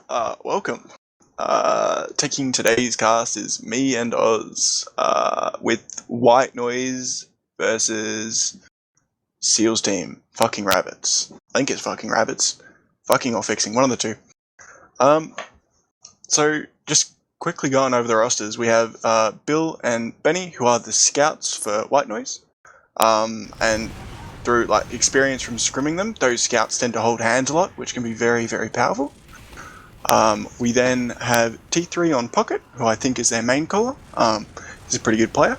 Welcome. Taking today's cast is me and Oz, with White Noise versus Seal's team, Fucking Rabbits. I think it's Fucking Rabbits. Fucking or Fixing, one of the two. So just quickly going over the rosters, we have Bill and Benny, who are the scouts for White Noise. And through experience from scrimming them, those scouts tend to hold hands a lot, which can be very, very powerful. We then have T3 on Pocket, who I think is their main caller. He's a pretty good player.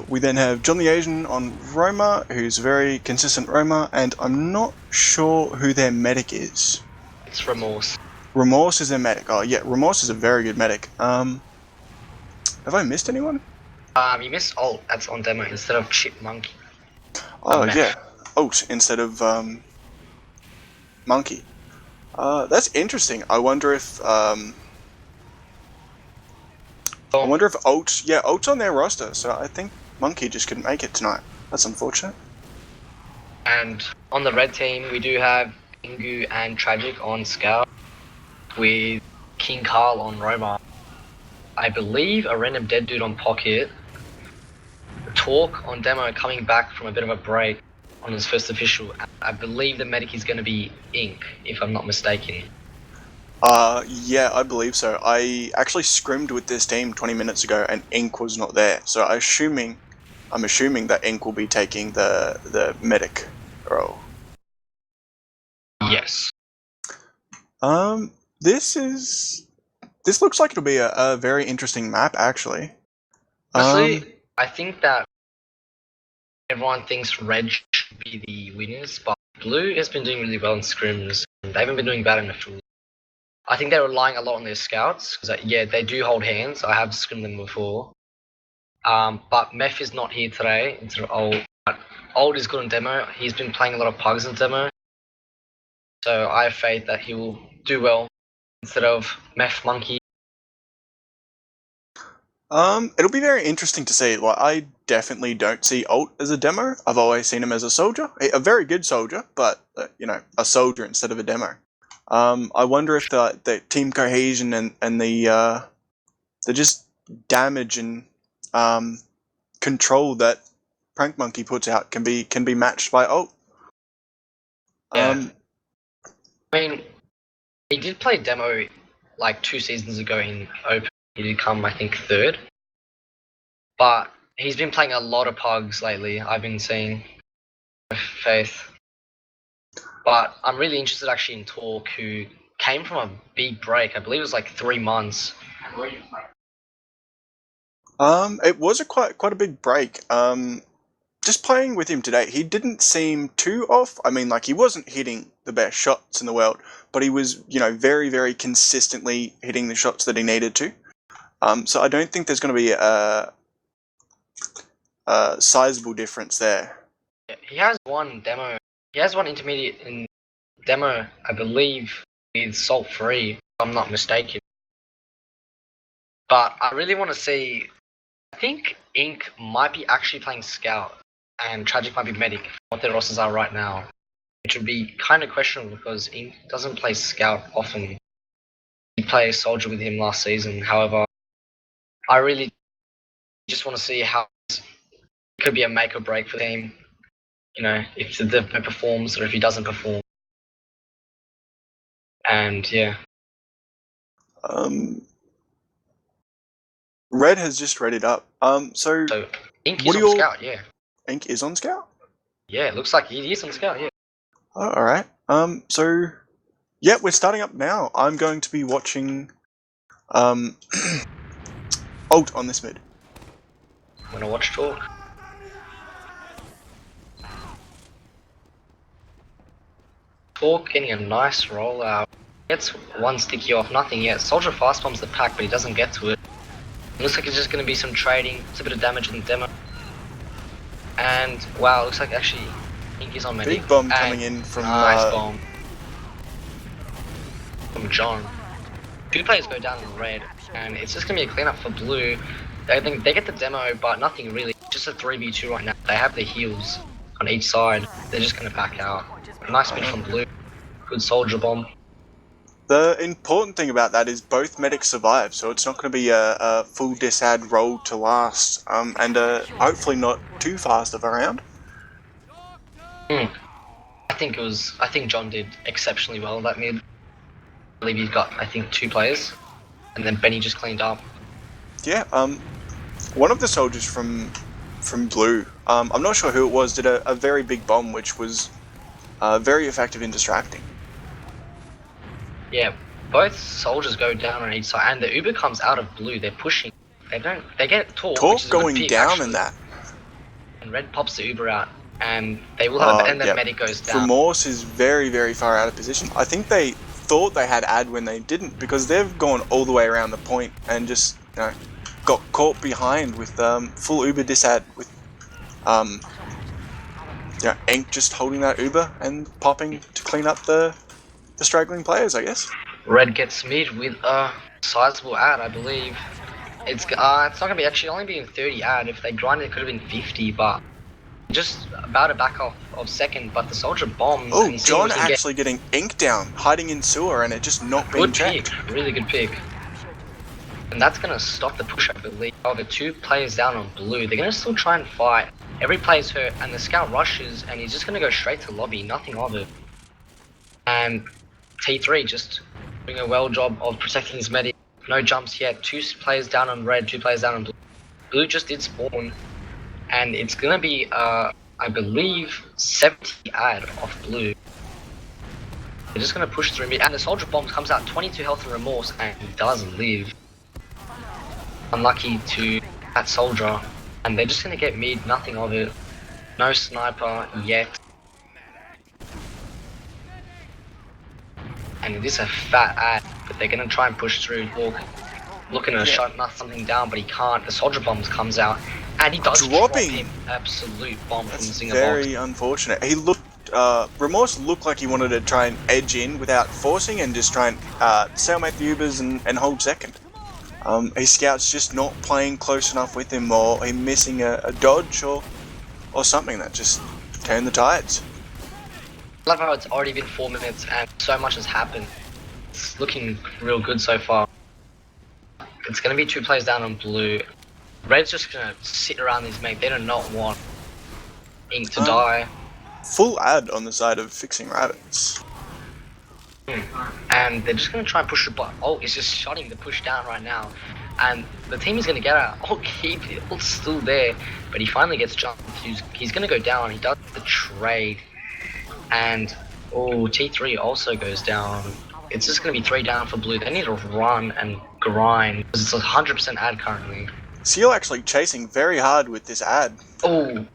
We then have John the Asian on Roma, who's a very consistent Roma, and I'm not sure who their medic is. It's Remorse. Remorse is their medic. Oh yeah, Remorse is a very good medic. Have I missed anyone? You missed Alt, that's on demo, instead of Chipmunk. Oh yeah, Alt instead of Monkey. That's interesting. I wonder if Alt's on their roster, so I think Monkey just couldn't make it tonight. That's unfortunate. And on the red team, we do have Ingu and Tragic on Scout, with King Carl on Roma. I believe a random dead dude on Pocket. Talk on demo coming back from a bit of a break on his first official. I believe the medic is going to be Ink, if I'm not mistaken. Yeah, I believe so. I actually scrimmed with this team 20 minutes ago, and Ink was not there. So I'm assuming that Ink will be taking the medic role. Yes. This looks like it'll be a very interesting map, actually. Honestly, I think that everyone thinks red should be the winners, but blue has been doing really well in scrims, and they haven't been doing bad in the field. I think they're relying a lot on their scouts, because they do hold hands. I have scrimmed them before. But Meth is not here today instead of Old. But Old is good in demo. He's been playing a lot of pugs in demo. So I have faith that he will do well instead of Meth Monkey. It'll be very interesting to see. I definitely don't see Alt as a demo. I've always seen him as a soldier, a very good soldier, but a soldier instead of a demo. I wonder if the team cohesion and the just damage and control that Prank Monkey puts out can be matched by Alt. Yeah. I mean, he did play demo like 2 seasons ago in Open. He did come, I think, 3rd. But he's been playing a lot of pugs lately, I've been seeing. Faith. But I'm really interested actually in Talk, who came from a big break. I believe it was like 3 months. It was quite a big break. Just playing with him today, he didn't seem too off. I mean, he wasn't hitting the best shots in the world, but he was, very, very consistently hitting the shots that he needed to. So I don't think there's going to be a sizable difference there. Yeah, he has one demo. He has one intermediate in demo, I believe, with Salt Free, if I'm not mistaken. But I really want to see. I think Ink might be actually playing Scout, and Tragic might be Medic, what their rosters are right now. Which would be kind of questionable because Ink doesn't play Scout often. He played Soldier with him last season, however. I really just want to see how it could be a make or break for him. If the demo performs or if he doesn't perform. And yeah. Red has just read it up. So Ink is on Scout, yeah. Ink is on Scout? Yeah, it looks like he is on Scout, yeah. Oh, alright. So yeah, we're starting up now. I'm going to be watching Alt on this mid. Wanna watch Talk? Talk getting a nice rollout. Gets one sticky off, nothing yet. Soldier fast bombs the pack, but he doesn't get to it. It looks like it's just gonna be some trading. It's a bit of damage in the demo. And wow, looks like actually Ink is on medic. Big bomb coming in from nice bomb from John. 2 players go down in red, and it's just gonna be a cleanup for blue. They get the demo, but nothing really. Just a 3v2 right now. They have the heals on each side. They're just gonna back out. Nice spin from blue. Good soldier bomb. The important thing about that is both medics survive, so it's not going to be a full disad roll to last, and hopefully not too fast of a round. I think John did exceptionally well in that mid. I believe he's got, I think, 2 players, and then Benny just cleaned up. Yeah, one of the soldiers from Blue, I'm not sure who it was, did a very big bomb, which was very effective in distracting. Yeah, both soldiers go down on each side, and the Uber comes out of Blue. They're pushing. They get Torque, which is going pick, down actually. in that. And Red pops the Uber out, and they will have, and then Medic goes down. Remorse is very, very far out of position. I think they thought they had ad when they didn't, because they've gone all the way around the point and just, you know, got caught behind with full Uber disad with Ink just holding that Uber and popping to clean up the straggling players, I guess. Red gets mid with a sizable ad, I believe. It's not gonna be actually only being 30 ad. If they grind it could have been 50, but just about to back off of second, but the soldier bombs. Oh, John actually getting Ink down, hiding in sewer, and it just not being checked. Good pick, really good pick. And that's gonna stop the push, I believe. Over 2 players down on Blue, they're gonna still try and fight. Every player's hurt, and the scout rushes, and he's just gonna go straight to lobby, nothing of it. And T3 just doing a well job of protecting his medic. No jumps yet. 2 players down on Red, 2 players down on Blue. Blue just did spawn, and it's gonna be I believe 70 ad off Blue. They're just gonna push through mid, and the soldier bomb comes out 22 health and remorse, and he doesn't live. Unlucky to that soldier, and they're just gonna get mid, nothing of it. No sniper yet. And it is a fat ad, but they're gonna try and push through. Looking to shut something down, but he can't. The soldier bombs comes out, and he does drop him. Absolute bomb from the Zinger box. Very unfortunate. He looked, Remorse looked like he wanted to try and edge in without forcing and just try and stalemate the Ubers and hold second. His scout's just not playing close enough with him, or him missing a dodge or something that just turned the tides. I love how it's already been 4 minutes and so much has happened. It's looking real good so far. It's going to be 2 players down on Blue. Red's just going to sit around these mates. They do not want Ink to die. Full ad on the side of Fxxing Rabbits. And they're just going to try and push the button. Oh, it's just shutting the push down right now. And the team is going to get out. Oh, it's still there. But he finally gets jumped. He's going to go down. He does the trade. And, oh, T3 also goes down. It's just going to be 3 down for Blue. They need to run and grind, because it's 100% ad currently. Seal actually chasing very hard with this ad. Oh,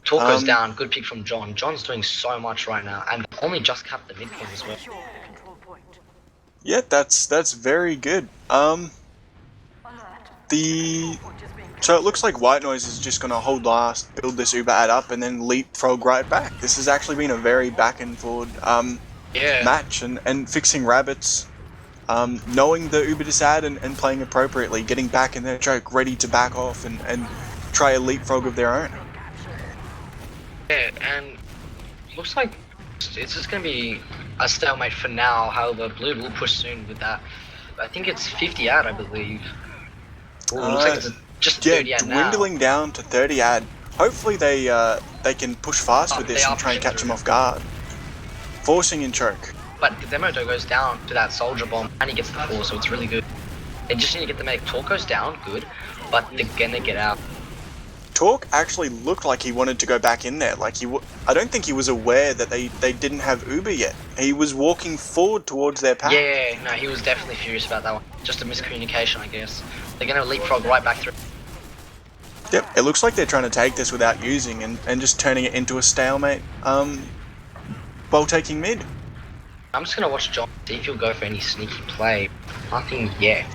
Torque goes down. Good pick from John. John's doing so much right now, and only just capped the midpoint as well. Yeah, that's very good. So it looks like White Noise is just going to hold last, build this Uber ad up, and then leapfrog right back. This has actually been a very back and forward match, and Fxxing Rabbits, knowing the Uber disad and playing appropriately, getting back in their choke, ready to back off and try a leapfrog of their own. Yeah, and looks like it's just going to be a stalemate for now. However, Blue will push soon with that. I think it's 50 ad, I believe. Ooh, looks like it's just 30 ad now. Dwindling down to 30 ad. Hopefully they can push fast with this and try and catch him off guard. Forcing in choke. But the Demodo goes down to that soldier bomb, and he gets the 4, so it's really good. They just need to get the medic. Torque goes down, good, but they're gonna get out. Torque actually looked like he wanted to go back in there. Like I don't think he was aware that they didn't have Uber yet. He was walking forward towards their path. Yeah, no, he was definitely furious about that one. Just a miscommunication, I guess. They're gonna leapfrog right back through. Yep, it looks like they're trying to take this without using and just turning it into a stalemate while taking mid. I'm just gonna watch John, see if he'll go for any sneaky play. Nothing yet.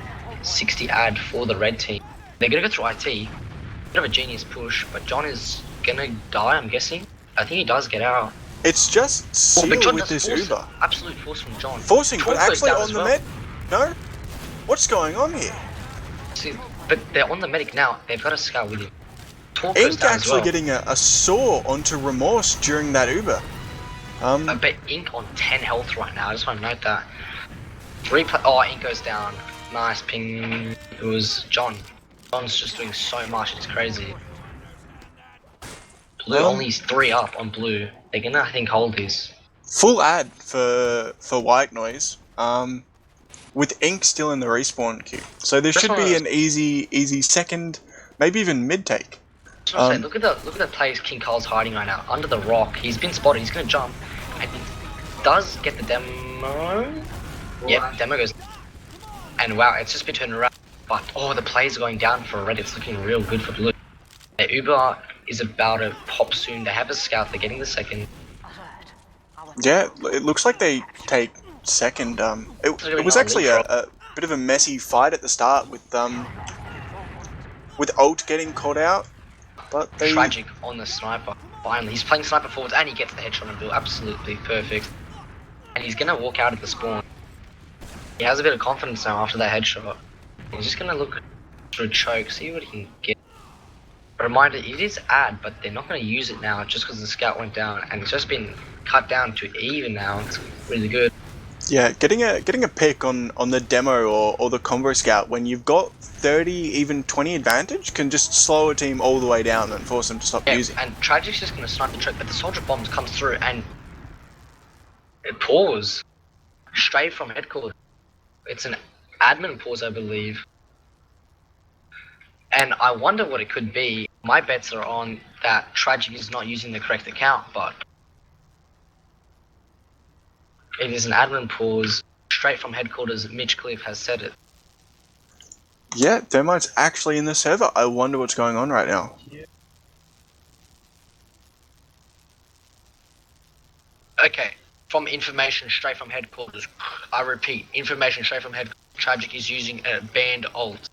60 ad for the red team. They're gonna go through IT. Bit of a genius push, but John is gonna die, I'm guessing. I think he does get out. It's just Seal with this Uber. Absolute force from John. Forcing, but actually on the med? No? What's going on here? See, but they're on the medic now. They've got a scout with him. Ink actually getting a saw onto Remorse during that Uber. I bet Ink on 10 health right now. I just want to note that. Oh, Ink goes down. Nice ping. It was John. John's just doing so much, it's crazy. Blue only is 3 up on blue. They're gonna, I think, hold this. Full ad for White Noise. With Ink still in the respawn queue, so there should be an easy second, maybe even mid take. Look at the place King Cole's hiding right now under the rock. He's been spotted. He's gonna jump, and he does get the demo. Yep, demo goes. And wow, it's just been turned around. But oh, the plays are going down for red. It's looking real good for blue. The Uber is about to pop soon. They have a scout. They're getting the second. Yeah, it looks like they take second. It was actually a bit of a messy fight at the start with ult getting caught out, but they... Tragic on the sniper. Finally, he's playing sniper forwards and he gets the headshot on Bill. Absolutely perfect. And he's gonna walk out at the spawn. He has a bit of confidence now after that headshot. He's just gonna look through choke, see what he can get. A reminder, it is ad, but they're not gonna use it now just because the scout went down, and it's just been cut down to even now. It's really good. Yeah, getting a pick on the demo or the combo scout when you've got 30, even 20 advantage can just slow a team all the way down and force them to stop using. And Tragic's just gonna snipe the choke, but the soldier bombs comes through and it pours straight from headquarters. It's an admin pause, I believe. And I wonder what it could be. My bets are on that Tragic is not using the correct account, but it is an admin pause straight from headquarters. Mitch Cliff has said it. Yeah, Thermite's actually in the server. I wonder what's going on right now. Yeah. Okay, from information straight from headquarters. I repeat, information straight from headquarters. Tragic is using a banned ult.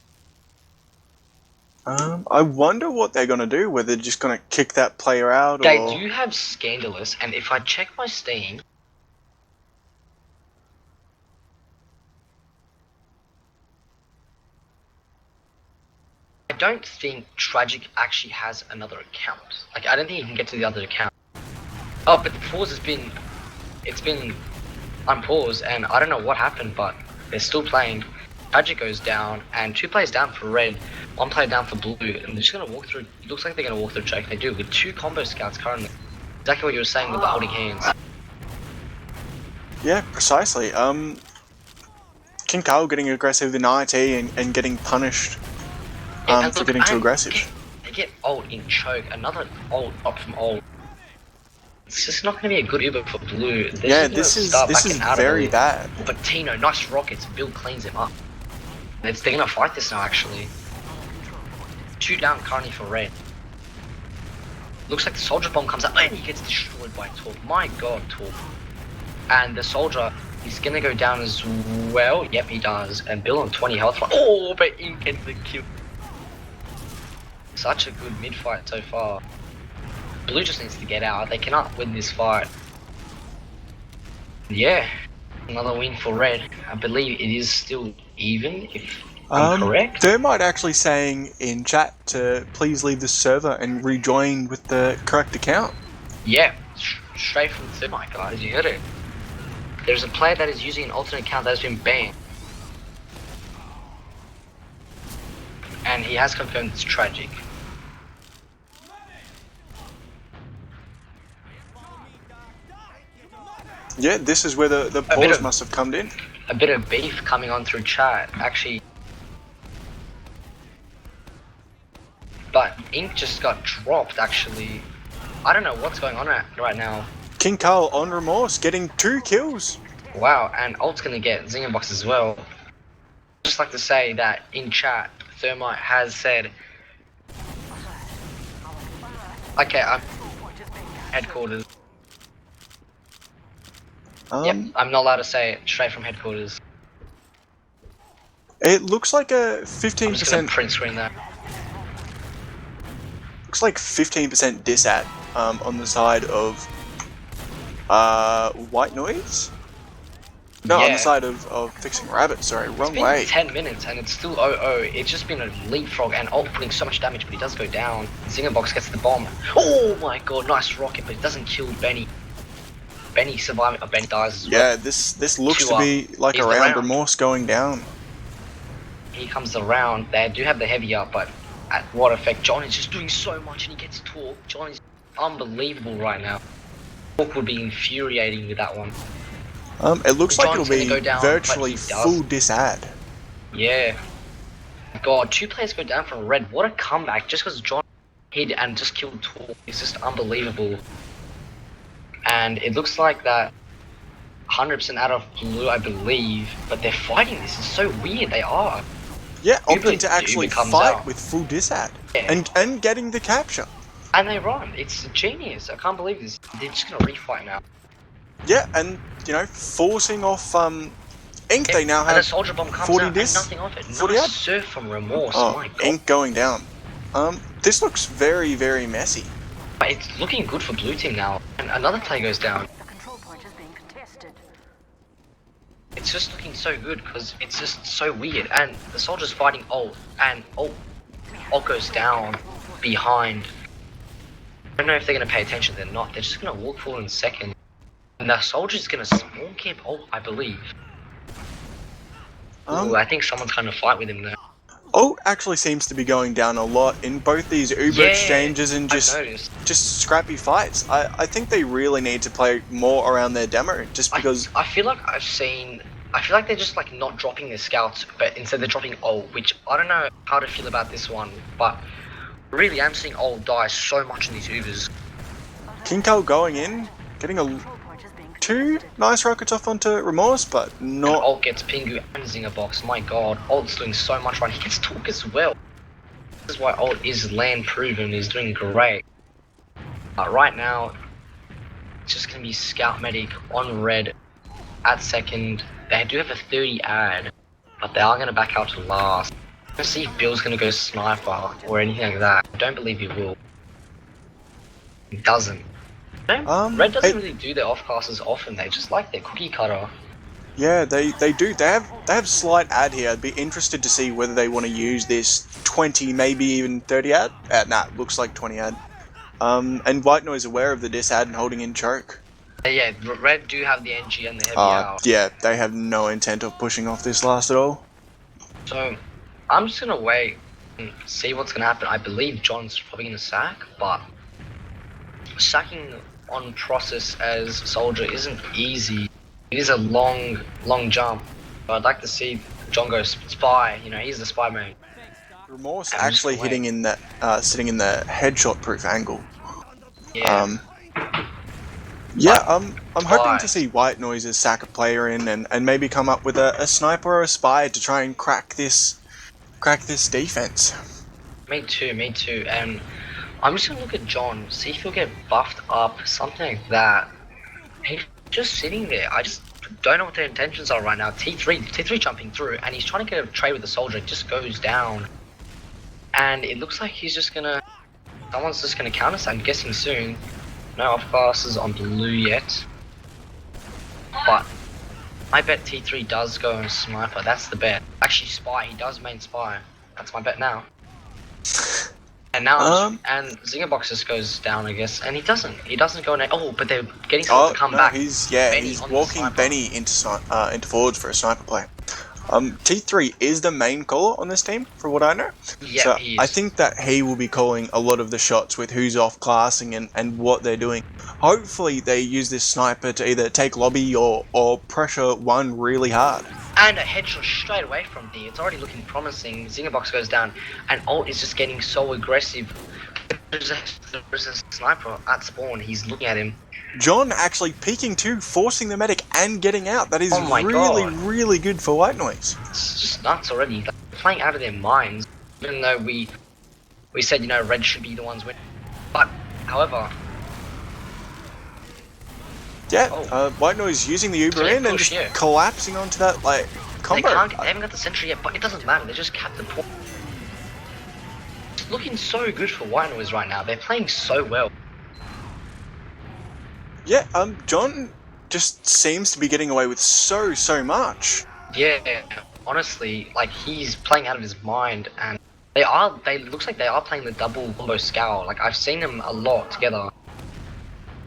I wonder what they're gonna do. Whether they're just gonna kick that player out, They or... do have Scandalous, and if I check my Steam, I don't think Tragic actually has another account. Like, I don't think he can get to the other account. Oh, but the pause has been... It's been unpaused, and I don't know what happened, but they're still playing. Tragic goes down, and 2 players down for red, 1 player down for blue, and they're just gonna walk through... It looks like they're gonna walk through choke. They do, with 2 combo scouts currently. Exactly what you were saying with the holding hands. Yeah, precisely. King Carl getting aggressive in IT and getting punished for getting too aggressive. They get ult in choke, another ult up from ult. It's just not going to be a good Uber for blue. This is very bad. But Tino, nice rockets. Bill cleans him up. They're going to fight this now, actually. 2 down currently for red. Looks like the soldier bomb comes out and he gets destroyed by Torp. My god, Torp. And the soldier is going to go down as well. Yep, he does. And Bill on 20 health. Oh, but Ink gets the kill. Such a good mid fight so far. Blue just needs to get out. They cannot win this fight. Yeah, another win for red. I believe it is still even, if I'm correct. Thermite actually saying in chat to please leave the server and rejoin with the correct account. Yeah, straight from Thermite, guys. You heard it. There's a player that is using an alternate account that has been banned. And he has confirmed it's Tragic. Yeah, this is where the pause must have come in. A bit of beef coming on through chat, actually. But Ink just got dropped, actually. I don't know what's going on right now. King Carl on remorse, getting 2 kills. Wow, and Ult's gonna get Zinger Box as well. Just like to say that in chat, Thermite has said, okay, I'm headquarters. Yep, I'm not allowed to say it straight from headquarters. It looks like a 15%. I'm just gonna print screen that. Looks like 15% disat on the side of White Noise. No, yeah. On the side of Fxxing Rabbits. Sorry, wrong way. It's been 10 minutes and it's still 0-0. It's just been a leapfrog and Ult putting so much damage, but he does go down. Zinger Box gets the bomb. Oh my god, nice rocket, but it doesn't kill Benny. Benny surviving. Benny dies as well. Yeah, this looks to be like He's a the round. round. Remorse going down. He comes around. They do have the heavy up, but at what effect? John is just doing so much and he gets torqued. John is unbelievable right now. Torque would be infuriating with that one. It looks like John's it'll be gonna go down, virtually but he full doesn't. disad. Yeah. God, 2 players go down from red. What a comeback. Just because John hit and just killed Torque is just unbelievable. And it looks like that 100% out of blue, I believe. But they're fighting this. It's so weird. They are. Yeah, opting to actually fight out with full disad. Yeah. And getting the capture. And they run. It's genius. I can't believe this. They're just gonna refight now. Yeah, and you know, forcing off Ink. They now and have a soldier bomb comes 40 out dis, and nothing of it. 40 Nice ad. surf from Remorse. Oh, My God. Ink going down. This looks very, very messy. But it's looking good for blue team now. And another player goes down. The control point is being contested. It's just looking so good because it's just so weird. And the soldier's fighting ult, and ult goes down behind. I don't know if they're gonna pay attention. They're not. They're just gonna walk forward in second. And the soldier's gonna spawn camp ult, I believe. Ooh, I think someone's trying to fight with him there. Ult actually seems to be going down a lot in both these Uber exchanges and just scrappy fights. I think they really need to play more around their demo, just because. I feel like I feel like they're just like not dropping their scouts, but instead they're dropping ult, which I don't know how to feel about this one, but really I'm seeing ult die so much in these Ubers. Kinkel going in, getting two nice rockets off onto Remorse, but not. And ult gets Pingu and Zinger Box. My God, ult's doing so much right. He gets Torque as well. This is why ult is land proven. He's doing great. Right now, it's just gonna be Scout Medic on red at second. They do have a 30 ad, but they are gonna back out to last. Let's see if Bill's gonna go sniper or anything like that. I don't believe he will. He doesn't. Red doesn't really do their off classes often. They just like their cookie cutter. Yeah, they do. They have slight ad here. I'd be interested to see whether they want to use this 20, maybe even 30 ad. Nah, looks like 20 ad. And White Noise aware of the dis ad and holding in choke. Yeah, red do have the NG and the heavy out. Yeah, they have no intent of pushing off this last at all. So, I'm just gonna wait and see what's gonna happen. I believe John's probably gonna sack, but sacking on process as soldier isn't easy. It is a long jump. But I'd like to see John go spy. You know, he's the spy mode. Remorse actually hitting in that, sitting in the headshot proof angle. Yeah. I'm hoping to see White Noise's sack a player in and maybe come up with a sniper or a spy to try and crack this defense. Me too. And I'm just gonna look at John, see if he'll get buffed up, something like that. He's just sitting there. I just don't know what their intentions are right now. T3 jumping through, and he's trying to get a trade with the soldier. It just goes down, and it looks like he's just gonna. Someone's just gonna counter. I'm guessing soon. No off classes on blue yet, but I bet T3 does go and sniper. That's the bet. Actually, spy. He does main spy. That's my bet now. And now, and Zinger Box just goes down, I guess, and he doesn't go in. Oh, but they're getting someone to come back. He's walking Benny into forwards for a sniper play. T3 is the main caller on this team, for what I know. Yeah, so he is. I think that he will be calling a lot of the shots with who's off classing and what they're doing. Hopefully, they use this sniper to either take lobby or pressure one really hard. And a headshot straight away from D. It's already looking promising. Zinger Box goes down, and ult is just getting so aggressive. There's a sniper at spawn. He's looking at him. John actually peeking too, forcing the medic and getting out. That is really good for White Noise. It's just nuts already. They're playing out of their minds. Even though we said, you know, red should be the ones winning. But, however... Yeah, White Noise using the Uber in and just collapsing onto that, like, combo. They haven't got the sentry yet, but it doesn't matter. They just capped the point. It's looking so good for White Noise right now. They're playing so well. Yeah, John just seems to be getting away with so much. Yeah, honestly, like, he's playing out of his mind, and looks like they are playing the double combo scowl. Like, I've seen them a lot together.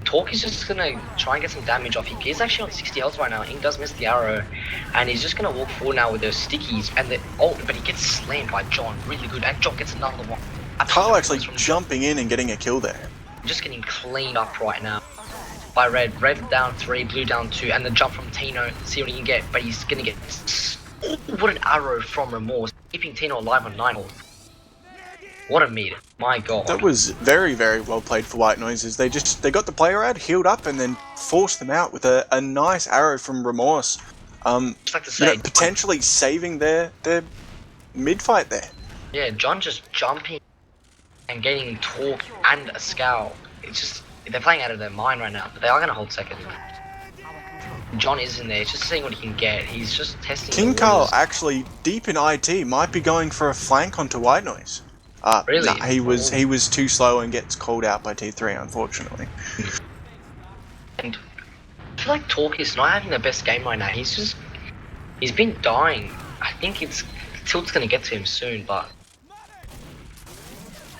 Talk is just gonna try and get some damage off. He's actually on 60 health right now. Ink does miss the arrow, and he's just gonna walk forward now with those stickies and the ult, but he gets slammed by John. Really good, and John gets another one. Carl actually jumping in and getting a kill there. Just getting cleaned up right now by Red. Red down 3, Blue down 2, and the jump from Tino. See what he can get, but he's gonna get. What an arrow from Remorse, keeping Tino alive on 9 health. What a mid, my god. That was very, very well played for White Noises. They got the player out, healed up, and then forced them out with a nice arrow from Remorse. Just like to say, potentially saving their mid fight there. Yeah, John just jumping and getting Talk and a Scout. It's just, they're playing out of their mind right now, but they are going to hold second. John is in there, just seeing what he can get. He's just testing. King Carl actually deep in IT might be going for a flank onto White Noise. Really? Nah, he was too slow and gets called out by T3, unfortunately. And I feel like Talk is not having the best game right now. He's been dying. I think Tilt's gonna get to him soon, but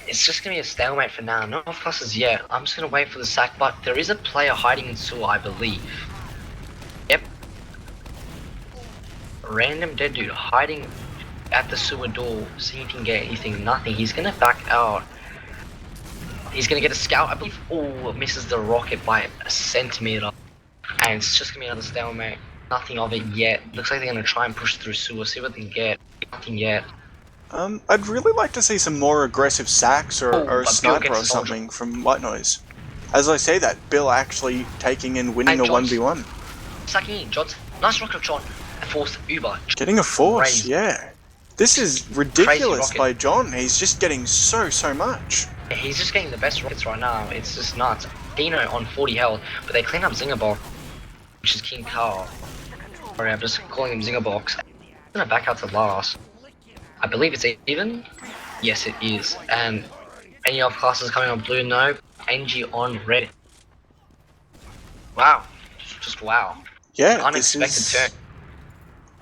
it's just gonna be a stalemate for now. No fusses yet. I'm just gonna wait for the sack, but there is a player hiding in sewer, I believe. Yep. Random dead dude hiding at the sewer door, see if he can get anything. Nothing. He's gonna back out. He's gonna get a scout, I believe. Oh, misses the rocket by a centimeter, and it's just gonna be another stalemate. Nothing of it yet. Looks like they're gonna try and push through sewer, see what they can get. Nothing yet. I'd really like to see some more aggressive sacks or a sniper or gets something from White Noise. As I say that, Bill actually taking and winning a 1v1. Sucking in, John's nice rocket of John. A force Uber. Getting a force, Crazy. Yeah. This is ridiculous by John. He's just getting so much. He's just getting the best rockets right now. It's just nuts. Dino on 40 health, but they clean up Zingerbox, which is King Carl. Sorry, I'm just calling him Zingerbox. I'm gonna back out to last. I believe it's even. Yes, it is. And any of classes coming on blue? No. NG on red. Wow. Just wow. Yeah, Unexpected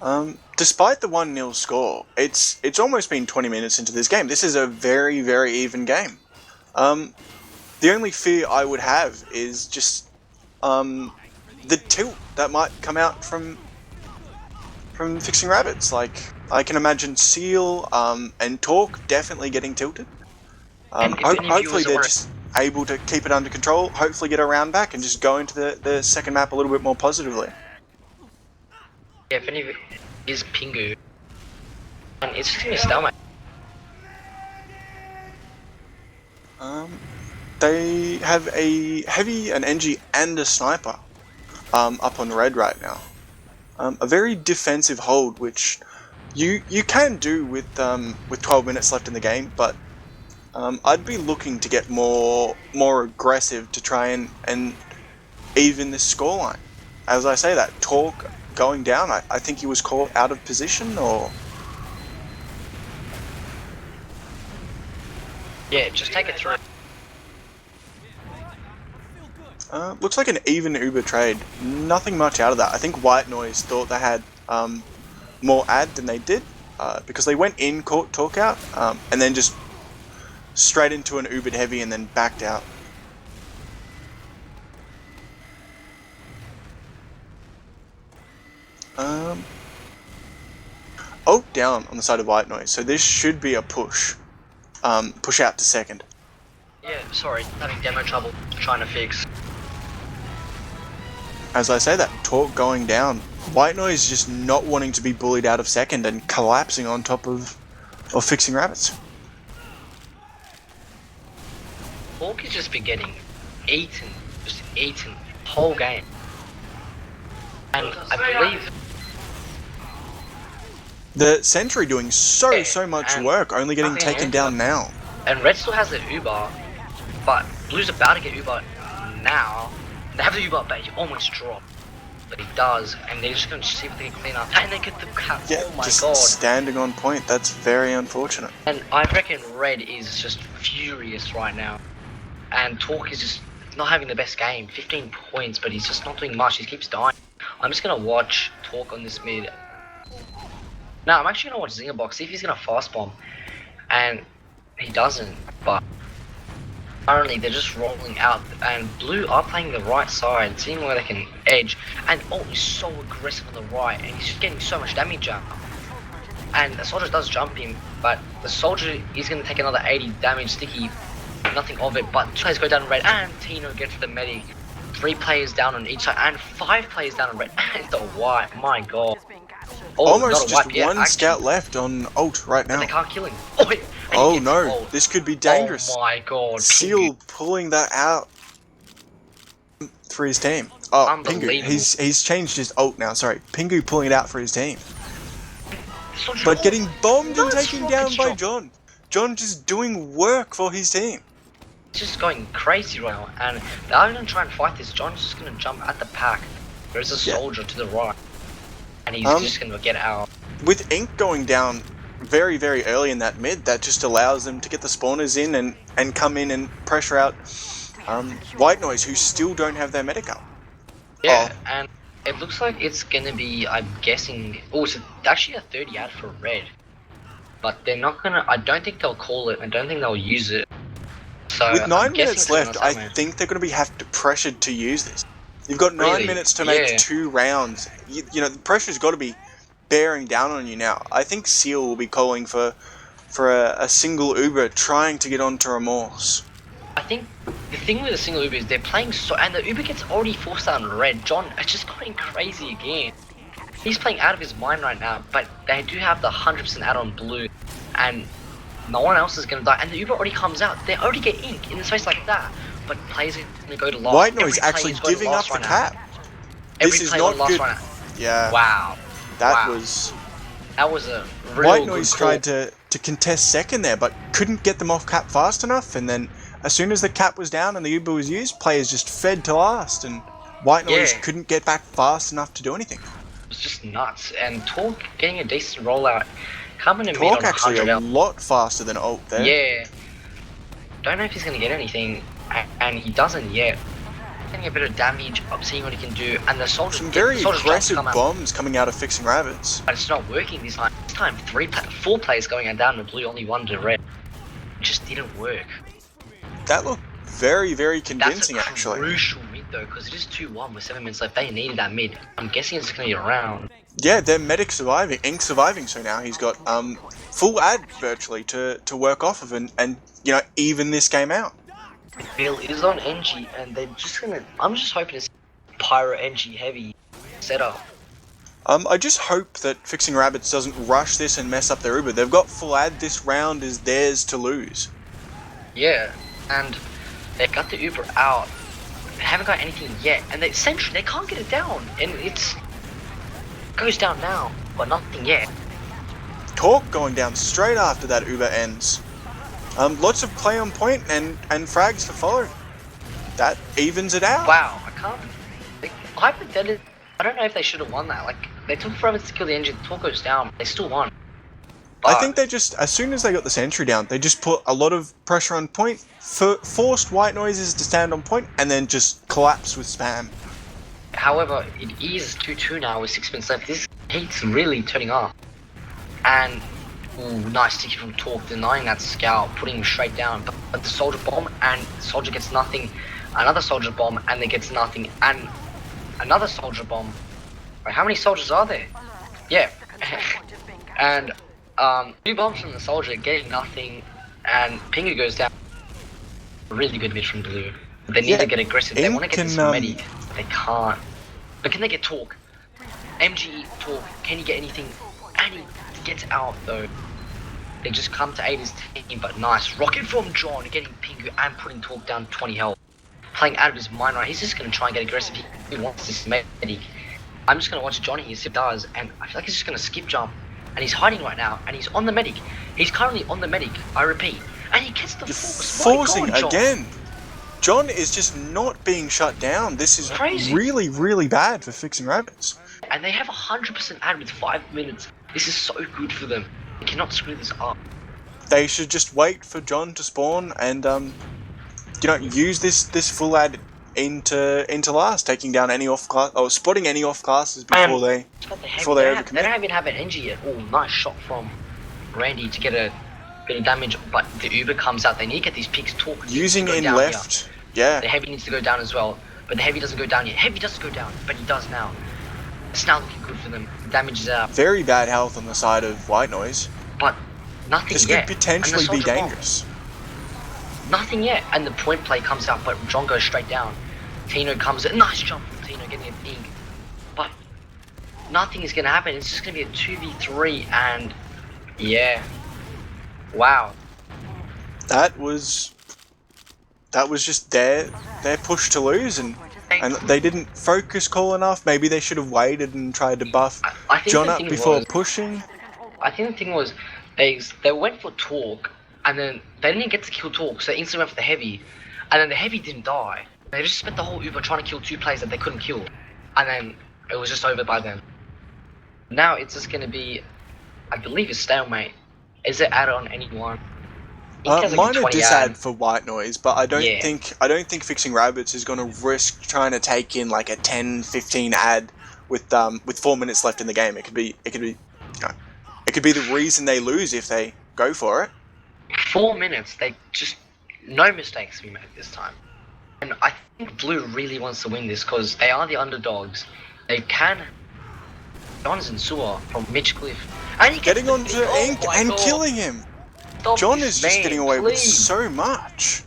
turn. Despite the 1-0 score, it's almost been 20 minutes into this game. This is a very, very even game. The only fear I would have is just the tilt that might come out from Fxxing Rabbits. Like, I can imagine Seal and Talk definitely getting tilted. Hopefully they're just able to keep it under control, hopefully get a round back and just go into the second map a little bit more positively. Yeah, if any of it is Pingu, and it's just gonna be a stalemate. They have a heavy, an NG, and a sniper up on red right now. A very defensive hold, which you can do with 12 minutes left in the game, but I'd be looking to get more aggressive to try and even this scoreline. As I say that, Talk going down, I think he was caught out of position, or... Yeah, just take it through. Looks like an even Uber trade. Nothing much out of that. I think White Noise thought they had more ad than they did, because they went in, caught Talk out, and then just straight into an Ubered heavy and then backed out. Oh, down on the side of White Noise, so this should be a push. Push out to second. Yeah, sorry, having demo trouble trying to fix. As I say that, Talk going down. White Noise just not wanting to be bullied out of second and collapsing on top of Fxxing Rabbits. Talk has just been getting eaten, whole game. And I believe the sentry doing so much work, only getting taken down now. And Red still has the Uber, but Blue's about to get Uber now. They have the Uber, but he almost dropped. But he does, and they're just going to see if they can clean up. And they get the cap. Yeah, oh my just god. Standing on point. That's very unfortunate. And I reckon Red is just furious right now. And Talk is just not having the best game. 15 points, but he's just not doing much. He keeps dying. I'm just going to watch Talk on this mid. No, I'm actually going to watch Zingerbox, see if he's going to fast bomb. And he doesn't, but Currently, they're just rolling out, and Blue are playing the right side, seeing where they can edge. And Alt is so aggressive on the right, and he's getting so much damage out. And the soldier does jump him, but the soldier is going to take another 80 damage. Sticky, nothing of it. But 2 players go down in red, and Tino gets the medic. 3 players down on each side, and 5 players down on red, and the white. My god. Oh, Almost not a just wipe yet, one actually. scout left on Alt right now. But they can't kill him. Oh, wait, and he Oh gets no, Alt. this could be dangerous. Oh my god. Seal pulling that out for his team. Oh, Pingu, Unbelievable. he's changed his ult now, sorry. Pingu pulling it out for his team. Soldier- But getting bombed and Nice taken rocket down by shot. John. John just doing work for his team. It's just going crazy right now, and they're going to try and fight this. John's just going to jump at the pack. There's a Yeah. soldier to the right, and he's just going to get out. With Ink going down very, very early in that mid, that just allows them to get the spawners in and come in and pressure out White Noise, who still don't have their medic up. Yeah, Oh. and it looks like it's going to be, I'm guessing, oh, it's actually a 30 out for red. But they're not going to, I don't think they'll call it, I don't think they'll use it. So With 9 I'm guessing minutes it's gonna left, I summon. think they're going to be pressured to use this. You've got 9 Really? minutes to make Yeah. 2 rounds. You know, the pressure's got to be bearing down on you now. I think Seal will be calling for a single Uber trying to get onto Remorse. I think the thing with the single Uber is they're playing so, and the Uber gets already forced out on red. John is just going crazy again. He's playing out of his mind right now, but they do have the 100% out on blue, and no one else is going to die. And the Uber already comes out. They already get ink in the space like that, but players are going to go to last. White Noise Every actually player's going giving up last the right now. cap. Every This is player not going last good. right now. Yeah, Wow. that wow. was... That was a real White good Noise call. tried to contest second there, but couldn't get them off cap fast enough, and then as soon as the cap was down and the Uber was used, players just fed to last, and White Noise Yeah. couldn't get back fast enough to do anything. It was just nuts. And Talk getting a decent rollout, coming in mid Talk on actually 100 a out. lot faster than Alt there. Yeah. Don't know if he's going to get anything, and he doesn't yet. Getting a bit of damage, up seeing what he can do, and the soldiers Some the very soldiers just aggressive come out. bombs coming out of Fxxing Rabbits. But it's not working this time. This time, 4 players going down to blue, only 1 to red. It just didn't work. That looked very, very That's convincing a actually. crucial mid though, because it is 2-1 with 7 minutes left. They needed that mid. I'm guessing it's going to be around. Yeah, their medic surviving, Ink surviving, so now he's got full ad virtually to work off of and you know, even this game out. Bill is on NG, and they're just going to... I'm just hoping it's Pyro NG heavy setup. I just hope that Fxxing Rabbits doesn't rush this and mess up their Uber. They've got full ad, this round is theirs to lose. Yeah, and they got the Uber out. They haven't got anything yet, and they essentially they can't get it down, and it's goes down now, but nothing yet. Talk going down straight after that Uber ends. Lots of play on point and frags to follow. That evens it out. Wow, I can't. Like, hypothetically, I don't know if they should have won that. Like, they took forever to kill the engine. Talk goes down, but they still won. I think they just, as soon as they got the sentry down, they just put a lot of pressure on point, forced White Noises to stand on point, and then just collapse with spam. However, it is 2-2 now with 6 minutes left. This heat's really turning off. And, ooh, nice sticky from Talk, denying that scout, putting him straight down. But the soldier bomb, and the soldier gets nothing. Another soldier bomb, and they gets nothing. And another soldier bomb. Wait, how many soldiers are there? Yeah. And, 2 bombs from the soldier, getting nothing. And Pingu goes down. Really good mid from blue. They need to get aggressive. They Ink want to get this can, medic. They can't. But can they get Talk? MG Talk, can he get anything? And he gets out though. They just come to aid his team, but nice. Rocket from John, getting Pingu and putting Talk down 20 health. Playing out of his mind right. He's just going to try and get aggressive. He wants this medic. I'm just going to watch Johnny, see if he does. And I feel like he's just going to skip jump. And he's hiding right now. And he's on the medic. He's currently on the medic, I repeat. And he gets the force. Forcing John. again. John is just not being shut down. This is Crazy. really, really bad for Fxxing Rabbits. And they have 100% ad with 5 minutes. This is so good for them. They cannot screw this up. They should just wait for John to spawn and you know, use this full ad into last, taking down any off class or spotting any off classes before they But before they they overcommit. don't even have an NG yet. Oh, nice shot from Randy to get a bit of damage, but the Uber comes out. They need to get these picks talk. Using in left. Yeah. The heavy needs to go down as well, but the heavy doesn't go down yet. Heavy doesn't go down, but he does now. It's now looking good for them. The damage is out. Very bad health on the side of White Noise. But nothing This yet. could potentially be dangerous. Nothing yet. And the point play comes out, but John goes straight down. Tino comes in. Nice jump from Tino getting an ink. But nothing is going to happen. It's just going to be a 2v3 and yeah. Wow. That was just their push to lose, and they didn't focus call enough. Maybe they should have waited and tried to buff I think John the up thing before was, pushing. I think the thing was they went for Talk, and then they didn't get to kill Talk, so they instantly went for the heavy, and then the heavy didn't die. They just spent the whole Uber trying to kill 2 players that they couldn't kill, and then it was just over by then. Now it's just gonna be, I believe, a stalemate. Is it add on anyone? Minor disad for White Noise, but I don't think Fxxing Rabbits is going to risk trying to take in like a 10-15 ad with 4 minutes left in the game. It could be the reason they lose if they go for it. 4 minutes, they just no mistakes we made this time, and I think Blue really wants to win this because they are the underdogs. They can. John's in sewer from Mitch Cliff, and he getting onto Ink and killing him. Stop John this is just man, getting away with please. so much.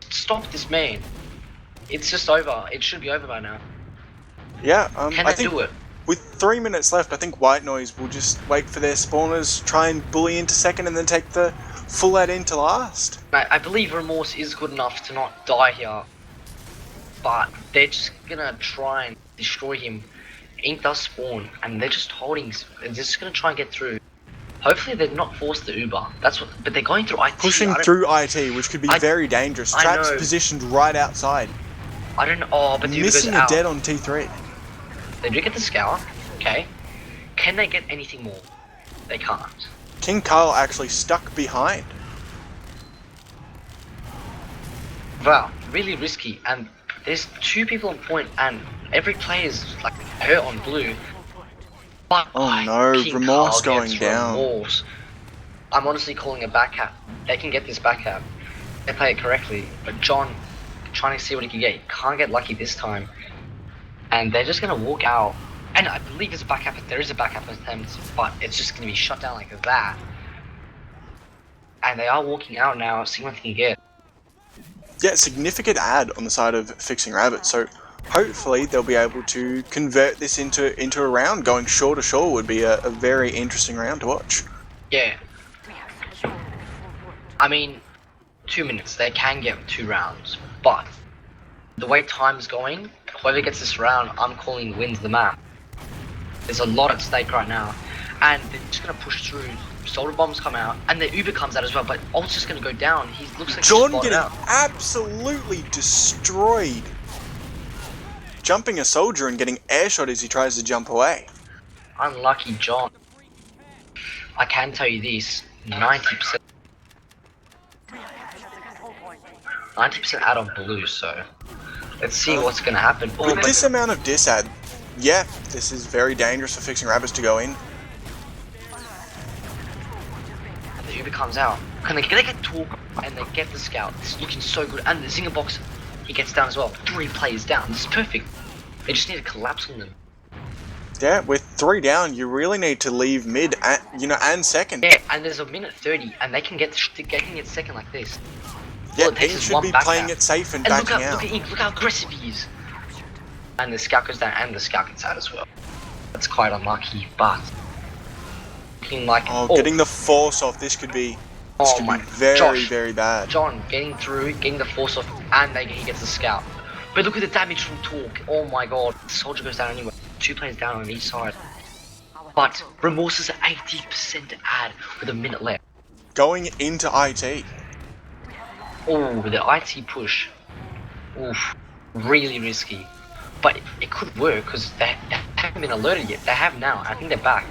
Stop this man. It's just over. It should be over by now. Yeah, Can I they think do it? with 3 minutes left, I think White Noise will just wait for their spawners, try and bully into second, and then take the full ad into last. I believe Remorse is good enough to not die here, but they're just gonna try and destroy him. Ink does spawn, and they're just holding. They're just gonna try and get through. Hopefully they're not forced the Uber. That's what. But they're going through IT. Pushing through IT, which could be very dangerous. Traps positioned right outside. I don't know. Oh, but the Uber missing goes out. a dead on T3. They do get the scour. Okay. Can they get anything more? They can't. King Carl actually stuck behind. Wow, really risky. And there's 2 people on point, and every player is like hurt on blue. But oh no, Remorse going down. Remorse. I'm honestly calling a back cap. They can get this back cap. They play it correctly. But John, trying to see what he can get. He can't get lucky this time. And they're just going to walk out. And I believe there's a back cap. There is a back cap attempt, but it's just going to be shut down like that. And they are walking out now, seeing what they can get. Yeah, significant ad on the side of Fxxing Rabbits. So hopefully they'll be able to convert this into a round. Going shore to shore would be a very interesting round to watch. Yeah. I mean, 2 minutes. They can get 2 rounds. But the way time's going, whoever gets this round, I'm calling wins the map. There's a lot at stake right now. And they're just going to push through. Solar bombs come out, and the Uber comes out as well, but Ult's just going to go down. He looks like John getting absolutely destroyed. Jumping a soldier and getting airshot as he tries to jump away. Unlucky John. I can tell you this, 90% out on blue, so let's see what's going to happen. With this amount of disad, yeah, this is very dangerous for Fxxing Rabbits to go in. The Uber comes out. Can they get Talk and they get the scout? This is looking so good. And the Zinger box, he gets down as well. 3 players down. This is perfect. They just need to collapse on them. Yeah, with 3 down, you really need to leave mid and second. Yeah, and there's a minute 30, and they can get second like this. Yeah, Ink should be playing it safe and backing out. Look at Ink, look how aggressive he is. And the scout goes down, and the scout gets out as well. That's quite unlucky, but looking like getting the force off. This could be very bad. John getting through, getting the force off, and he gets the scout. But look at the damage from Talk. Oh my god, the soldier goes down anyway. 2 players down on each side. But Remorse is at 80% ad with a minute left. Going into IT. Oh, the IT push. Oof, really risky. But it could work because they haven't been alerted yet. They have now. I think they're back.